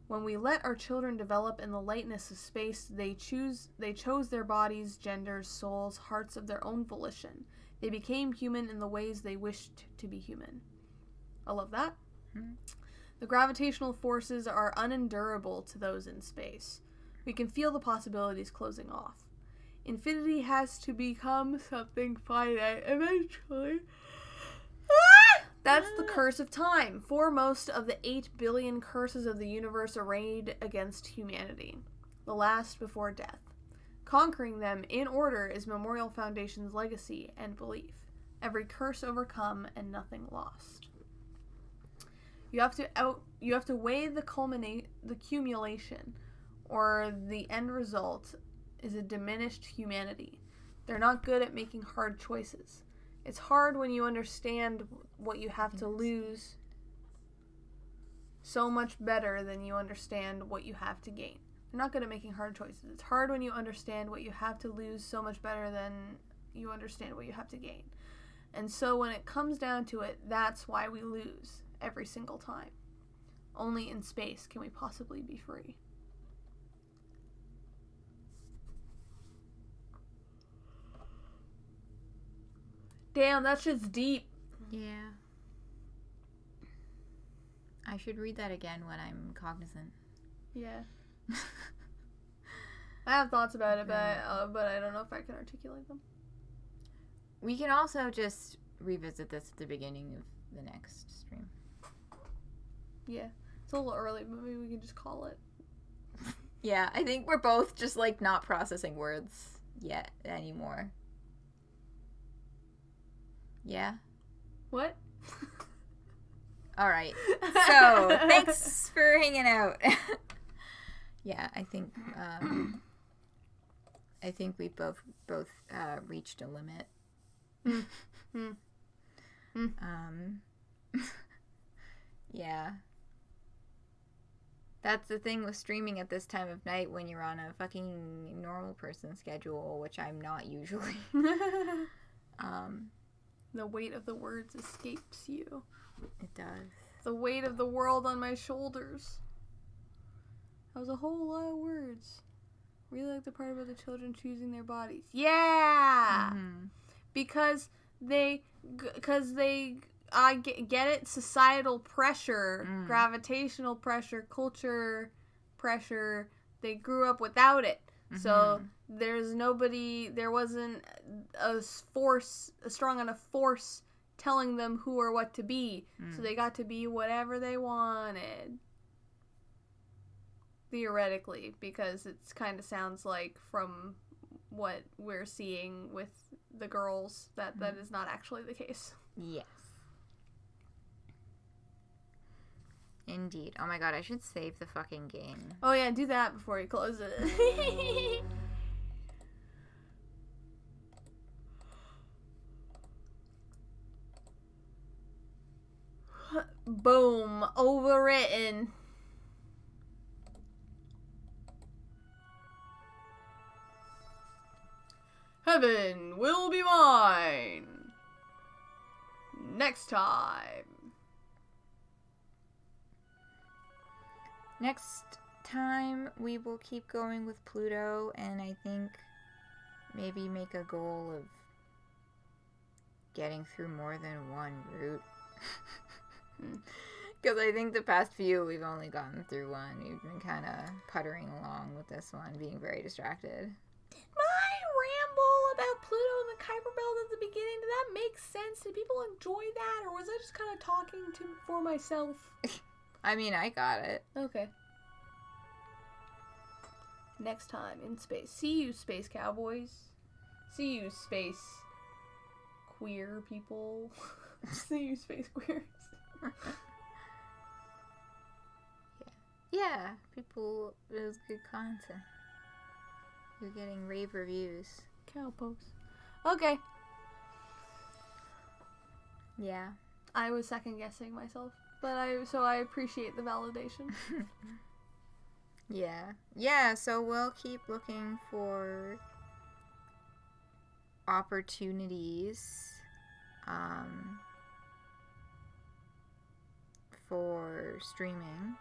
When we let our children develop in the lightness of space, they chose their bodies, genders, souls, hearts of their own volition. They became human in the ways they wished to be human. I love that. The gravitational forces are unendurable to those in space. We can feel the possibilities closing off. Infinity has to become something finite eventually. That's the curse of time. Foremost of the 8 billion curses of the universe arrayed against humanity. The last before death. Conquering them in order is Memorial Foundation's legacy and belief. Every curse overcome and nothing lost. You have to weigh the accumulation, or the end result is a diminished humanity. They're not good at making hard choices. It's hard when you understand what you have to lose so much better than you understand what you have to gain. They're not good at making hard choices. It's hard when you understand what you have to lose so much better than you understand what you have to gain. And so when it comes down to it, that's why we lose every single time. Only in space can we possibly be free. Damn, that shit's deep. Yeah. I should read that again when I'm cognizant. Yeah. I have thoughts about it, but I don't know if I can articulate them. We can also just revisit this at the beginning of the next stream. Yeah. It's a little early, but maybe we can just call it. Yeah, I think we're both just, like, not processing words yet anymore. Yeah? What? All right. So, thanks for hanging out. Yeah, I think we both reached a limit. Yeah. That's the thing with streaming at this time of night when you're on a fucking normal person schedule, which I'm not usually. The weight of the words escapes you. It does. The weight of the world on my shoulders. That was a whole lot of words. Really like the part about the children choosing their bodies. Yeah! Mm-hmm. Because they I get it, societal pressure, gravitational pressure, culture pressure. They grew up without it. Mm-hmm. So there wasn't a strong enough force telling them who or what to be. So they got to be whatever they wanted. Theoretically, because it kind of sounds like from what we're seeing with the girls that is not actually the case. Yes. Indeed. Oh my god, I should save the fucking game. Oh yeah, do that before you close it. Boom. Overwritten. Heaven will be mine. Next time. Next time, we will keep going with Pluto, and I think maybe make a goal of getting through more than one route. Because I think the past few, we've only gotten through one. We've been kind of puttering along with this one, being very distracted. Did my ramble about Pluto and the Kuiper belt at the beginning, did that make sense? Did people enjoy that, or was I just kind of talking for myself? I mean, I got it. Okay. Next time in space. See you, space cowboys. See you, space queer people. See you, space queers. Yeah, people, it was good content. You're getting rave reviews. Cowpokes. Okay. Yeah. I was second guessing myself, but I appreciate the validation. Yeah. Yeah, so we'll keep looking for opportunities for streaming,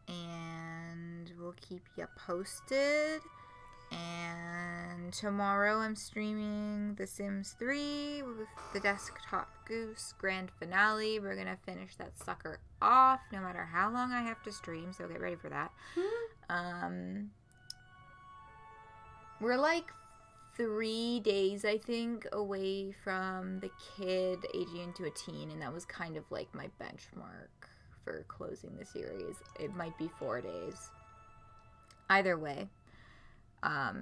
and we'll keep you posted. And tomorrow I'm streaming The Sims 3 with the Desktop Goose grand finale. We're gonna finish that sucker off no matter how long I have to stream, so get ready for that. We're like 3 days, I think, away from the kid aging into a teen, and that was kind of like my benchmark for closing the series. It might be 4 days. Either way, I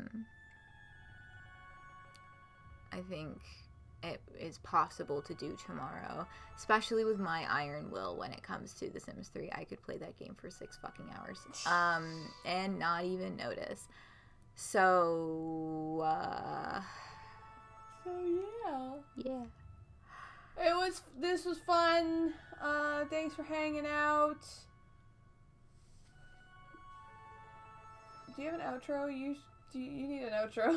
think it is possible to do tomorrow, especially with my iron will when it comes to The Sims 3. I could play that game for 6 fucking hours and not even notice. So yeah, this was fun. Thanks for hanging out. Do you have an outro? You need an outro.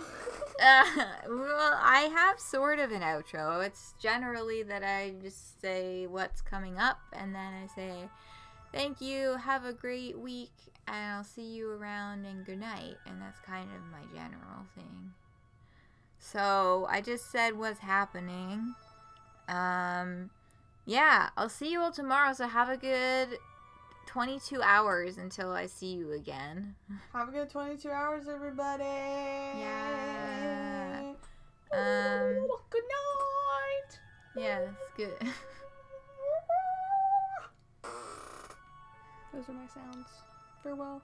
Well, I have sort of an outro. It's generally that I just say what's coming up, and then I say, thank you, have a great week, and I'll see you around, and good night. And that's kind of my general thing. So, I just said what's happening. Yeah, I'll see you all tomorrow, so have a good 22 hours until I see you again. Have a good 22 hours, everybody. Yeah. Good night. Yes, good. Those are my sounds. Farewell.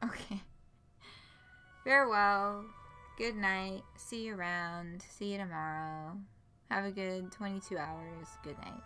Okay. Farewell. Good night. See you around. See you tomorrow. Have a good 22 hours. Good night.